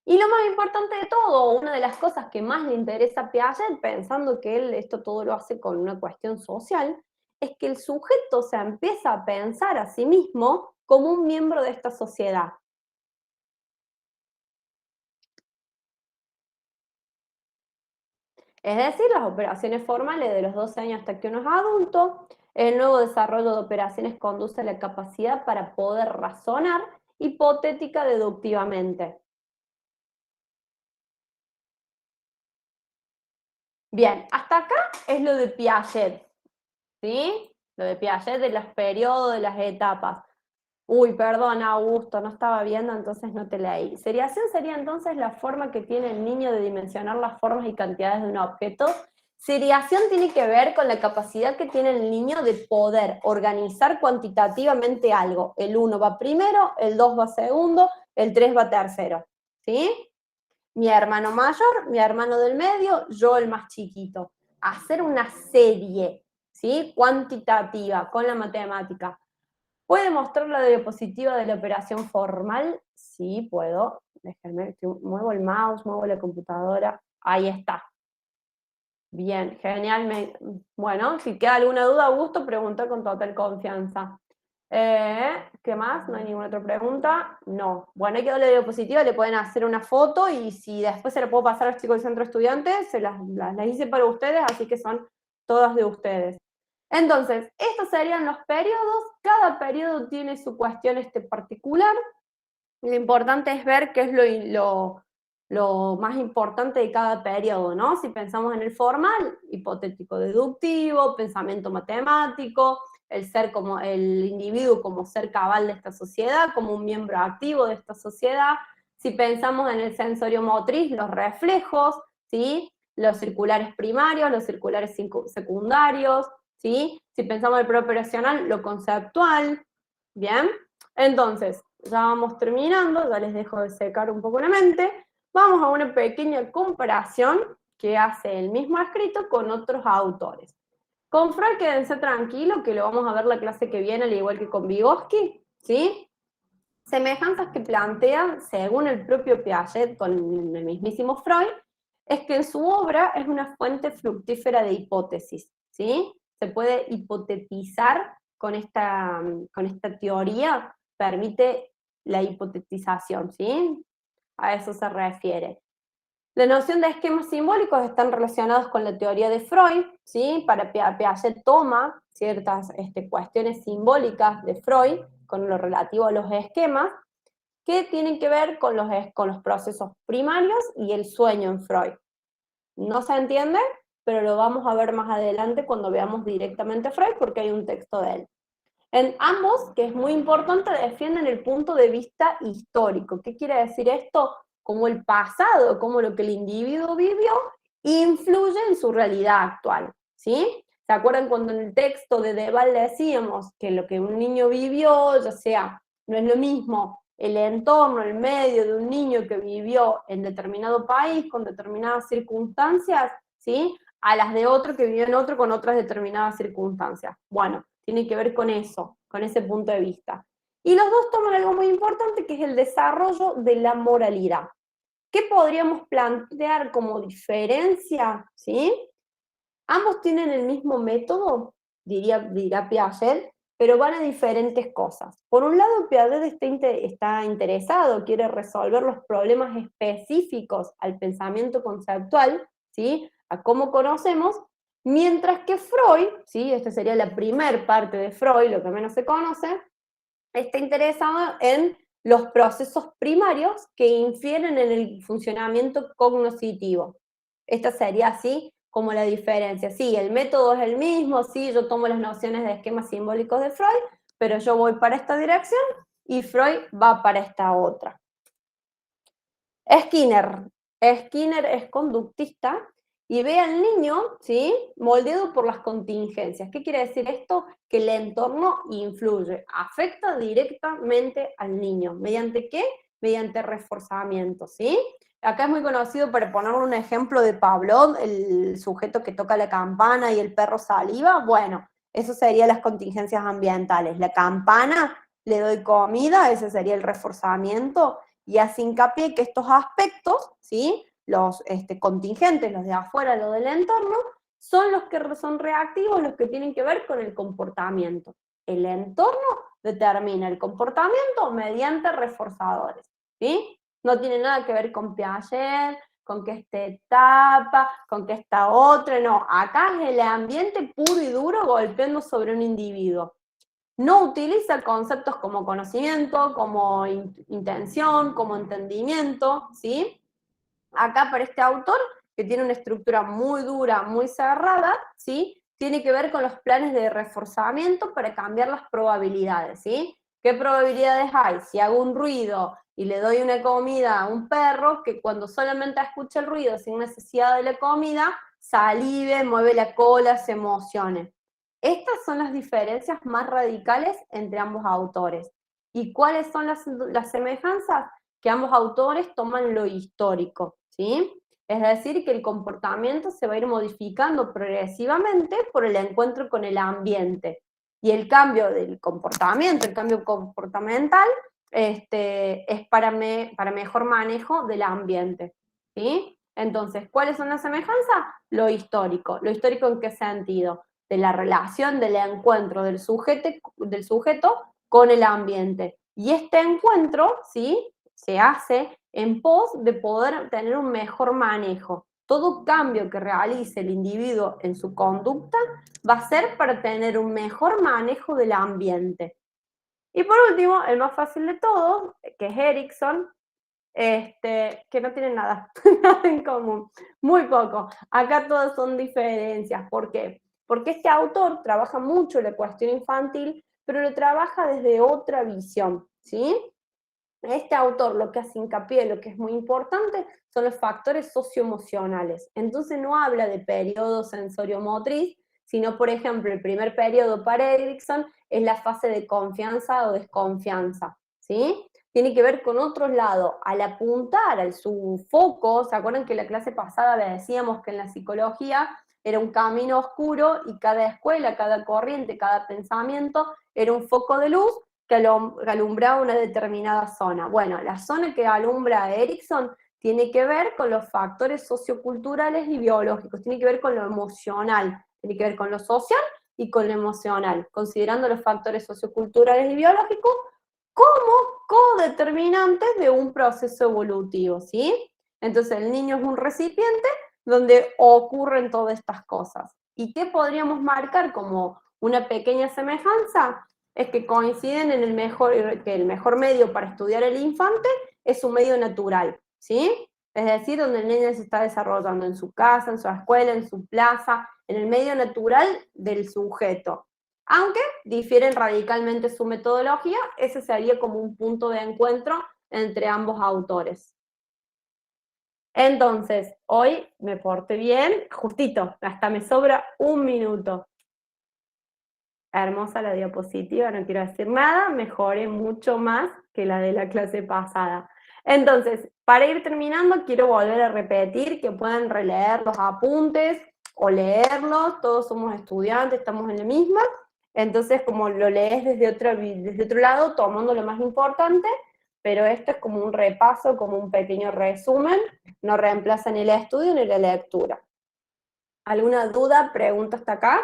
Y lo más importante de todo, una de las cosas que más le interesa a Piaget, pensando que él esto todo lo hace con una cuestión social, es que el sujeto se empieza a pensar a sí mismo como un miembro de esta sociedad. Es decir, las operaciones formales de los 12 años hasta que uno es adulto, el nuevo desarrollo de operaciones conduce a la capacidad para poder razonar hipotética deductivamente. Bien, hasta acá es lo de Piaget, ¿sí? Lo de Piaget de los periodos, de las etapas. Uy, perdón, Augusto, no estaba viendo, entonces no te leí. Seriación sería entonces la forma que tiene el niño de dimensionar las formas y cantidades de un objeto. Seriación tiene que ver con la capacidad que tiene el niño de poder organizar cuantitativamente algo. El 1 va primero, el 2 va segundo, el 3 va tercero. ¿Sí? Mi hermano mayor, mi hermano del medio, yo el más chiquito. Hacer una serie, ¿sí? Cuantitativa con la matemática. ¿Puede mostrar la diapositiva de la operación formal? Sí, puedo. Déjenme, muevo el mouse, muevo la computadora. Ahí está. Bien, genial. Bueno, si queda alguna duda, Augusto, pregunta con total confianza. ¿Qué más? ¿No hay ninguna otra pregunta? No. Bueno, ahí quedó la diapositiva, le pueden hacer una foto y si después se la puedo pasar a los chicos del centro estudiantes, se las hice para ustedes, así que son todas de ustedes. Entonces, estos serían los periodos. Cada periodo tiene su cuestión particular. Lo importante es ver qué es lo más importante de cada periodo, ¿no? Si pensamos en el formal, hipotético deductivo, pensamiento matemático, el ser como el individuo como ser cabal de esta sociedad, como un miembro activo de esta sociedad. Si pensamos en el sensorio motriz, los reflejos, ¿sí? Los circulares primarios, los circulares secundarios, ¿sí? Si pensamos en el preoperacional, lo conceptual, ¿bien? Entonces, ya vamos terminando, ya les dejo de secar un poco la mente. Vamos a una pequeña comparación que hace el mismo escrito con otros autores. Con Freud quédense tranquilos, que lo vamos a ver la clase que viene, al igual que con Vygotsky, ¿sí? Semejanzas que plantean, según el propio Piaget, con el mismísimo Freud, es que en su obra es una fuente fructífera de hipótesis, ¿sí? Se puede hipotetizar con esta teoría, permite la hipotetización, ¿sí? A eso se refiere. La noción de esquemas simbólicos están relacionados con la teoría de Freud, ¿sí? Para Piaget toma ciertas cuestiones simbólicas de Freud con lo relativo a los esquemas, que tienen que ver con los procesos primarios y el sueño en Freud. No se entiende, pero lo vamos a ver más adelante cuando veamos directamente a Freud, porque hay un texto de él. En ambos, que es muy importante, defienden el punto de vista histórico. ¿Qué quiere decir esto? Como el pasado, como lo que el individuo vivió, influye en su realidad actual, ¿sí? ¿Se acuerdan cuando en el texto de Deval decíamos que lo que un niño vivió, ya sea, no es lo mismo el entorno, el medio de un niño que vivió en determinado país, con determinadas circunstancias, ¿sí? A las de otro que vivió en otro con otras determinadas circunstancias? Bueno, tiene que ver con eso, con ese punto de vista. Y los dos toman algo muy importante, que es el desarrollo de la moralidad. ¿Qué podríamos plantear como diferencia? ¿Sí? Ambos tienen el mismo método, dirá Piaget, pero van a diferentes cosas. Por un lado, Piaget está interesado, quiere resolver los problemas específicos al pensamiento conceptual, ¿sí? A cómo conocemos, mientras que Freud, ¿sí? Esta sería la primer parte de Freud, lo que menos se conoce, está interesado en los procesos primarios que infieren en el funcionamiento cognoscitivo. Esta sería así como la diferencia. Sí, el método es el mismo, sí, yo tomo las nociones de esquemas simbólicos de Freud, pero yo voy para esta dirección y Freud va para esta otra. Skinner es conductista y ve al niño, ¿sí?, moldeado por las contingencias. ¿Qué quiere decir esto? Que el entorno influye, afecta directamente al niño. ¿Mediante qué? Mediante reforzamiento, ¿sí? Acá es muy conocido, para poner un ejemplo, de Pavlov, el sujeto que toca la campana y el perro saliva. Bueno, eso serían las contingencias ambientales. La campana, le doy comida, ese sería el reforzamiento, y hace hincapié que estos aspectos, ¿sí?, los contingentes, los de afuera, los del entorno, son los que son reactivos, los que tienen que ver con el comportamiento. El entorno determina el comportamiento mediante reforzadores, ¿sí? No tiene nada que ver con Piaget, con que esta etapa, con que esta otra, no. Acá es el ambiente puro y duro golpeando sobre un individuo. No utiliza conceptos como conocimiento, como intención, como entendimiento, ¿sí? Acá para este autor, que tiene una estructura muy dura, muy cerrada, ¿sí?, tiene que ver con los planes de reforzamiento para cambiar las probabilidades, ¿sí? ¿Qué probabilidades hay? Si hago un ruido y le doy una comida a un perro, que cuando solamente escucha el ruido sin necesidad de la comida, salive, mueve la cola, se emocione. Estas son las diferencias más radicales entre ambos autores. ¿Y cuáles son las semejanzas? Que ambos autores toman lo histórico, ¿sí? Es decir, que el comportamiento se va a ir modificando progresivamente por el encuentro con el ambiente. Y el cambio del comportamiento, el cambio comportamental, es para mejor manejo del ambiente, ¿sí? Entonces, ¿cuáles son las semejanzas? Lo histórico. ¿Lo histórico en qué sentido? De la relación, del encuentro del sujeto con el ambiente. Y este encuentro, ¿sí?, se hace en pos de poder tener un mejor manejo. Todo cambio que realice el individuo en su conducta va a ser para tener un mejor manejo del ambiente. Y por último, el más fácil de todos, que es Erikson, que no tienen nada, nada en común, muy poco. Acá todas son diferencias. ¿Por qué? Porque este autor trabaja mucho la cuestión infantil, pero lo trabaja desde otra visión, ¿sí? Este autor lo que hace hincapié, lo que es muy importante, son los factores socioemocionales. Entonces no habla de periodo sensorio-motriz, sino, por ejemplo, el primer periodo para Erikson es la fase de confianza o desconfianza, ¿sí? Tiene que ver con otros lados. Al apuntar al su foco, ¿se acuerdan que en la clase pasada le decíamos que en la psicología era un camino oscuro y cada escuela, cada corriente, cada pensamiento era un foco de luz que alumbraba una determinada zona? Bueno, la zona que alumbra a Erikson tiene que ver con los factores socioculturales y biológicos, tiene que ver con lo emocional, tiene que ver con lo social y con lo emocional, considerando los factores socioculturales y biológicos como codeterminantes de un proceso evolutivo, ¿sí? Entonces el niño es un recipiente donde ocurren todas estas cosas. ¿Y qué podríamos marcar como una pequeña semejanza? Es que coinciden en que el mejor medio para estudiar el infante es un medio natural, ¿sí? Es decir, donde el niño se está desarrollando en su casa, en su escuela, en su plaza, en el medio natural del sujeto. Aunque difieren radicalmente su metodología, ese sería como un punto de encuentro entre ambos autores. Entonces, hoy me porté bien, justito, hasta me sobra un minuto. Hermosa la diapositiva, no quiero decir nada, mejoré mucho más que la de la clase pasada. Entonces, para ir terminando, quiero volver a repetir que pueden releer los apuntes o leerlos, todos somos estudiantes, estamos en la misma, entonces como lo lees desde otro lado, tomando lo más importante, pero esto es como un repaso, como un pequeño resumen, no reemplaza ni el estudio ni la lectura. ¿Alguna duda, pregunta hasta acá?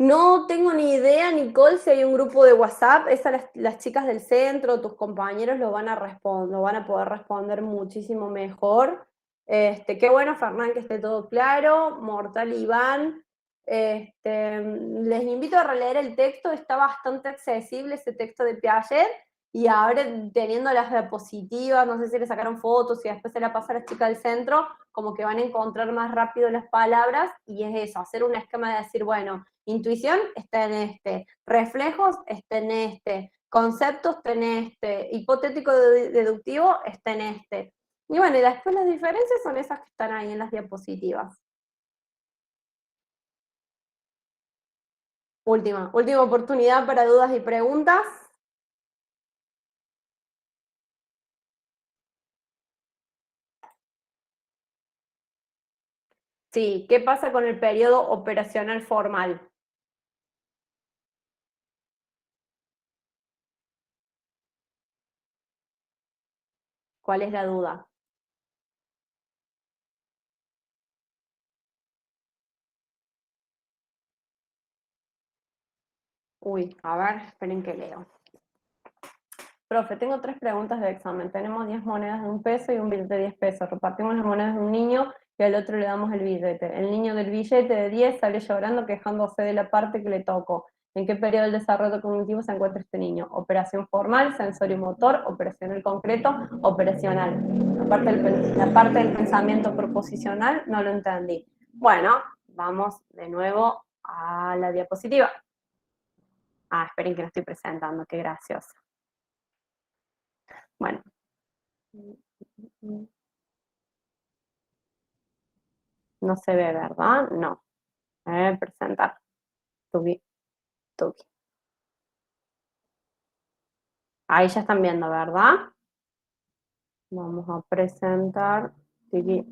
No tengo ni idea, Nicole, si hay un grupo de WhatsApp. Las chicas del centro, tus compañeros lo van a poder responder muchísimo mejor. Qué bueno, Fernán, que esté todo claro. Mortal Iván. Les invito a releer el texto, está bastante accesible ese texto de Piaget, y ahora teniendo las diapositivas, no sé si le sacaron fotos y después se la pasa a la chica del centro, como que van a encontrar más rápido las palabras, y es eso, hacer un esquema de decir, bueno, intuición está en este, reflejos está en este, conceptos está en este, hipotético deductivo está en este. Y bueno, y después las diferencias son esas que están ahí en las diapositivas. Última oportunidad para dudas y preguntas. Sí, ¿qué pasa con el periodo operacional formal? ¿Cuál es la duda? Uy, a ver, esperen que leo. Profe, tengo 3 preguntas de examen. Tenemos 10 monedas de 1 peso y un billete de 10 pesos. Repartimos las monedas de un niño y al otro le damos el billete. El niño del billete de 10 sale llorando quejándose de la parte que le tocó. ¿En qué periodo del desarrollo cognitivo se encuentra este niño? Operación formal, sensorio-motor, operacional concreto, operacional. La parte del pensamiento proposicional no lo entendí. Bueno, vamos de nuevo a la diapositiva. Ah, esperen que no estoy presentando, qué gracioso. Bueno. No se ve, ¿verdad? No. Presentar. Tuki. Ahí ya están viendo, ¿verdad? Vamos a presentar. Tiki.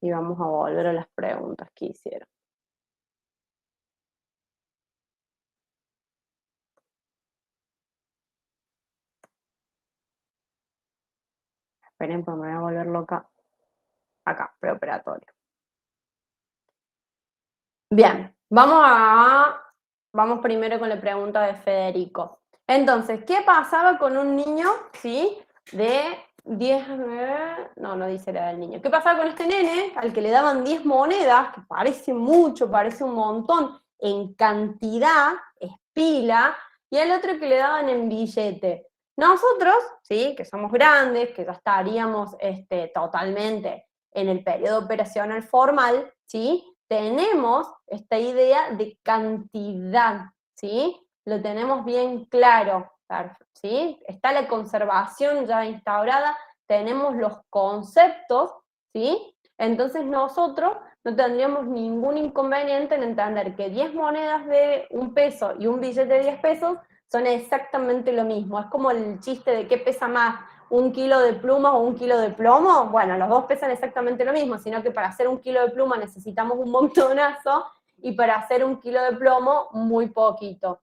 Y vamos a volver a las preguntas que hicieron. Esperen, pues me voy a volver loca. Acá, preoperatorio. Bien, vamos primero con la pregunta de Federico. Entonces, ¿qué pasaba con un niño, sí, de 10, no dice la del niño. ¿Qué pasaba con este nene al que le daban 10 monedas, que parece mucho, parece un montón, en cantidad, es pila, y al otro que le daban en billete? Nosotros, sí, que somos grandes, que ya estaríamos totalmente en el periodo operacional formal, ¿sí? Tenemos esta idea de cantidad, ¿sí? Lo tenemos bien claro, ¿sí? Está la conservación ya instaurada, tenemos los conceptos, ¿sí? Entonces nosotros no tendríamos ningún inconveniente en entender que 10 monedas de 1 peso y un billete de 10 pesos son exactamente lo mismo. Es como el chiste de qué pesa más, 1 kilo de pluma o 1 kilo de plomo. Bueno, los dos pesan exactamente lo mismo, sino que para hacer 1 kilo de pluma necesitamos un montonazo y para hacer 1 kilo de plomo muy poquito.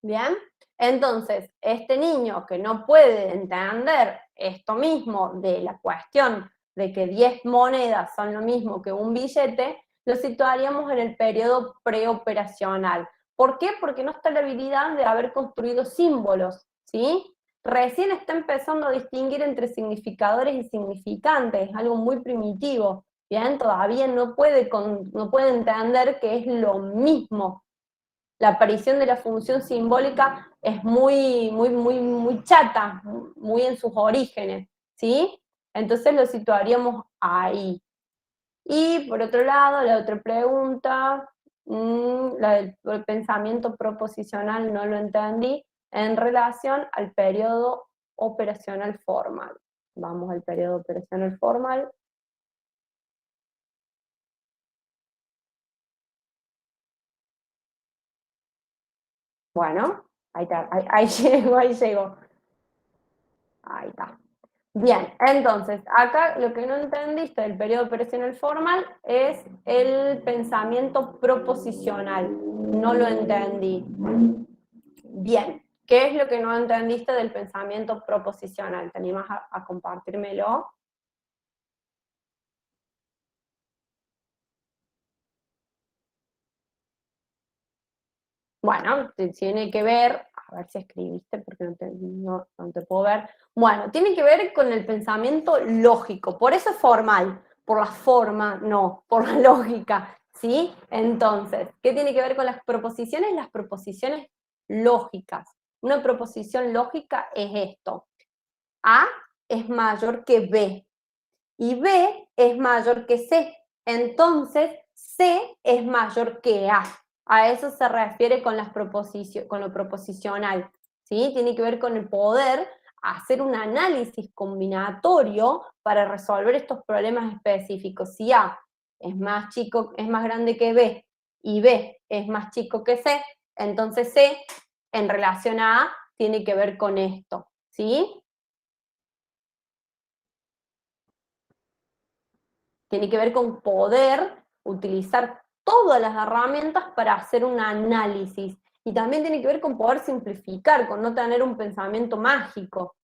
¿Bien? Entonces, este niño que no puede entender esto mismo de la cuestión de que 10 monedas son lo mismo que un billete, lo situaríamos en el periodo preoperacional. ¿Por qué? Porque no está la habilidad de haber construido símbolos, ¿sí? Recién está empezando a distinguir entre significadores y significantes, algo muy primitivo, ¿bien? Todavía no puede entender que es lo mismo. La aparición de la función simbólica es muy chata, muy en sus orígenes, ¿sí? Entonces lo situaríamos ahí. Y por otro lado, la otra pregunta, la del pensamiento proposicional no lo entendí, en relación al periodo operacional formal. Vamos al periodo operacional formal. Bueno, ahí llego. Ahí está. Bien, entonces, acá lo que no entendiste del periodo operacional formal es el pensamiento proposicional. No lo entendí. Bien, ¿qué es lo que no entendiste del pensamiento proposicional? ¿Te animas a compartírmelo? Bueno, tiene que ver, a ver si escribiste porque no te puedo ver. Bueno, tiene que ver con el pensamiento lógico, por eso es formal, por la forma, no, por la lógica, ¿sí? Entonces, ¿qué tiene que ver con las proposiciones? Las proposiciones lógicas. Una proposición lógica es esto: A es mayor que B, y B es mayor que C, entonces C es mayor que A. A eso se refiere con lo proposicional, ¿sí? Tiene que ver con el poder hacer un análisis combinatorio para resolver estos problemas específicos. Si A es más grande que B, y B es más chico que C, entonces C, en relación a A, tiene que ver con esto, ¿sí? Tiene que ver con poder utilizar todas las herramientas para hacer un análisis. Y también tiene que ver con poder simplificar, con no tener un pensamiento mágico.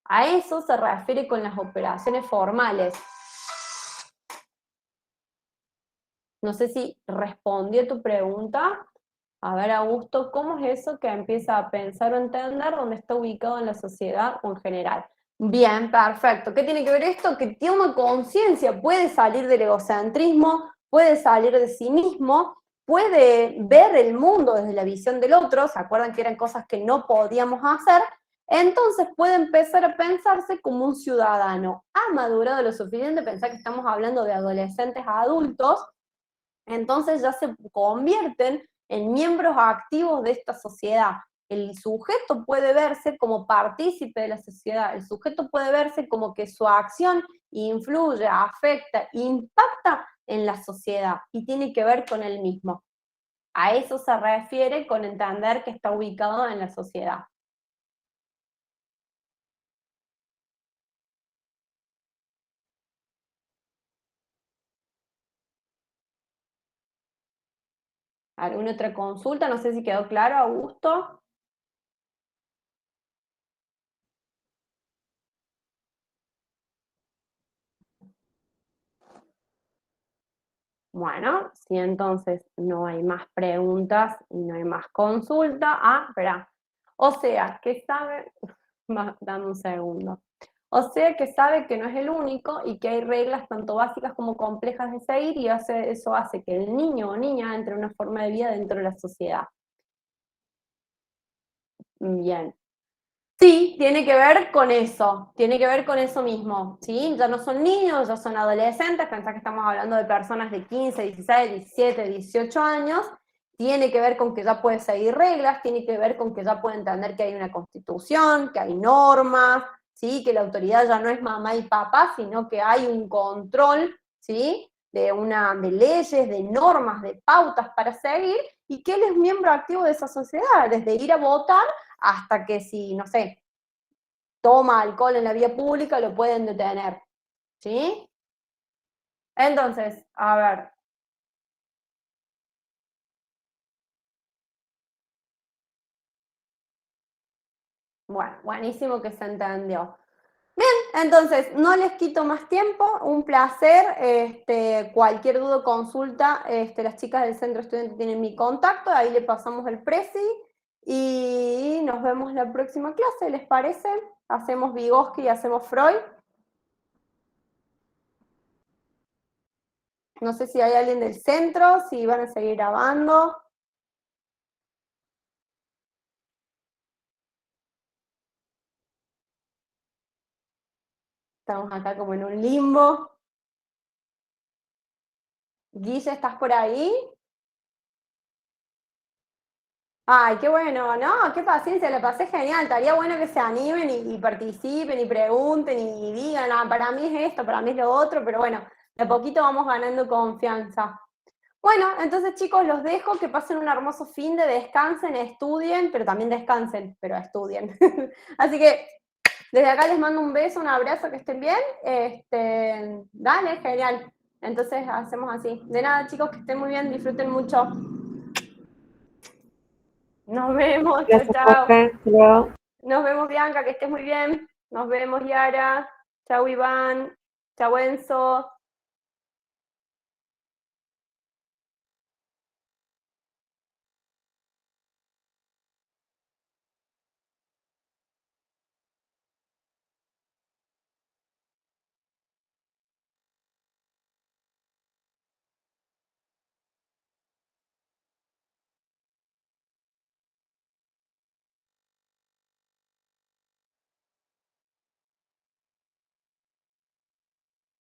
A eso se refiere con las operaciones formales. No sé si respondí a tu pregunta. A ver, Augusto, ¿cómo es eso que empieza a pensar o entender dónde está ubicado en la sociedad o en general? Bien, perfecto. ¿Qué tiene que ver esto? Que toma conciencia, puede salir del egocentrismo, puede salir de sí mismo, puede ver el mundo desde la visión del otro, ¿se acuerdan que eran cosas que no podíamos hacer? Entonces puede empezar a pensarse como un ciudadano. Ha madurado lo suficiente, pensar que estamos hablando de adolescentes a adultos, entonces ya se convierten en miembros activos de esta sociedad. El sujeto puede verse como partícipe de la sociedad, el sujeto puede verse como que su acción influye, afecta, impacta en la sociedad y tiene que ver con él mismo. A eso se refiere con entender que está ubicado en la sociedad. ¿Alguna otra consulta? No sé si quedó claro, Augusto. Bueno, si entonces no hay más preguntas y no hay más consulta, espera. O sea, que sabe, dame un segundo. O sea que sabe que no es el único y que hay reglas tanto básicas como complejas de seguir y eso hace que el niño o niña entre en una forma de vida dentro de la sociedad. Bien. Sí, tiene que ver con eso, tiene que ver con eso mismo, ¿sí? Ya no son niños, ya son adolescentes, pensá que estamos hablando de personas de 15, 16, 17, 18 años, tiene que ver con que ya puede seguir reglas, tiene que ver con que ya puede entender que hay una constitución, que hay normas, ¿sí? Que la autoridad ya no es mamá y papá, sino que hay un control, ¿sí? De leyes, de normas, de pautas para seguir, y que él es miembro activo de esa sociedad, desde ir a votar hasta que si, no sé, toma alcohol en la vía pública, lo pueden detener, ¿sí? Entonces, a ver. Bueno, buenísimo que se entendió. Bien, entonces, no les quito más tiempo, un placer, cualquier duda o consulta, las chicas del centro estudiante tienen mi contacto, ahí le pasamos el presi, y nos vemos la próxima clase, ¿les parece? Hacemos Vygotsky y hacemos Freud. No sé si hay alguien del centro, si van a seguir grabando. Estamos acá como en un limbo. Guille, ¿estás por ahí? Ay, qué bueno, no, qué paciencia, la pasé genial. Estaría bueno que se animen y participen y pregunten y digan, para mí es esto, para mí es lo otro, pero bueno, de a poquito vamos ganando confianza. Bueno, entonces chicos, los dejo, que pasen un hermoso fin de descansen, estudien, pero también descansen, pero estudien. Así que desde acá les mando un beso, un abrazo, que estén bien. Dale, genial. Entonces hacemos así. De nada, chicos, que estén muy bien, disfruten mucho. Nos vemos, chao, Gracias, chao. profe. Hasta luego. Nos vemos, Bianca, que estés muy bien. Nos vemos, Yara. Chao, Iván. Chao, Enzo.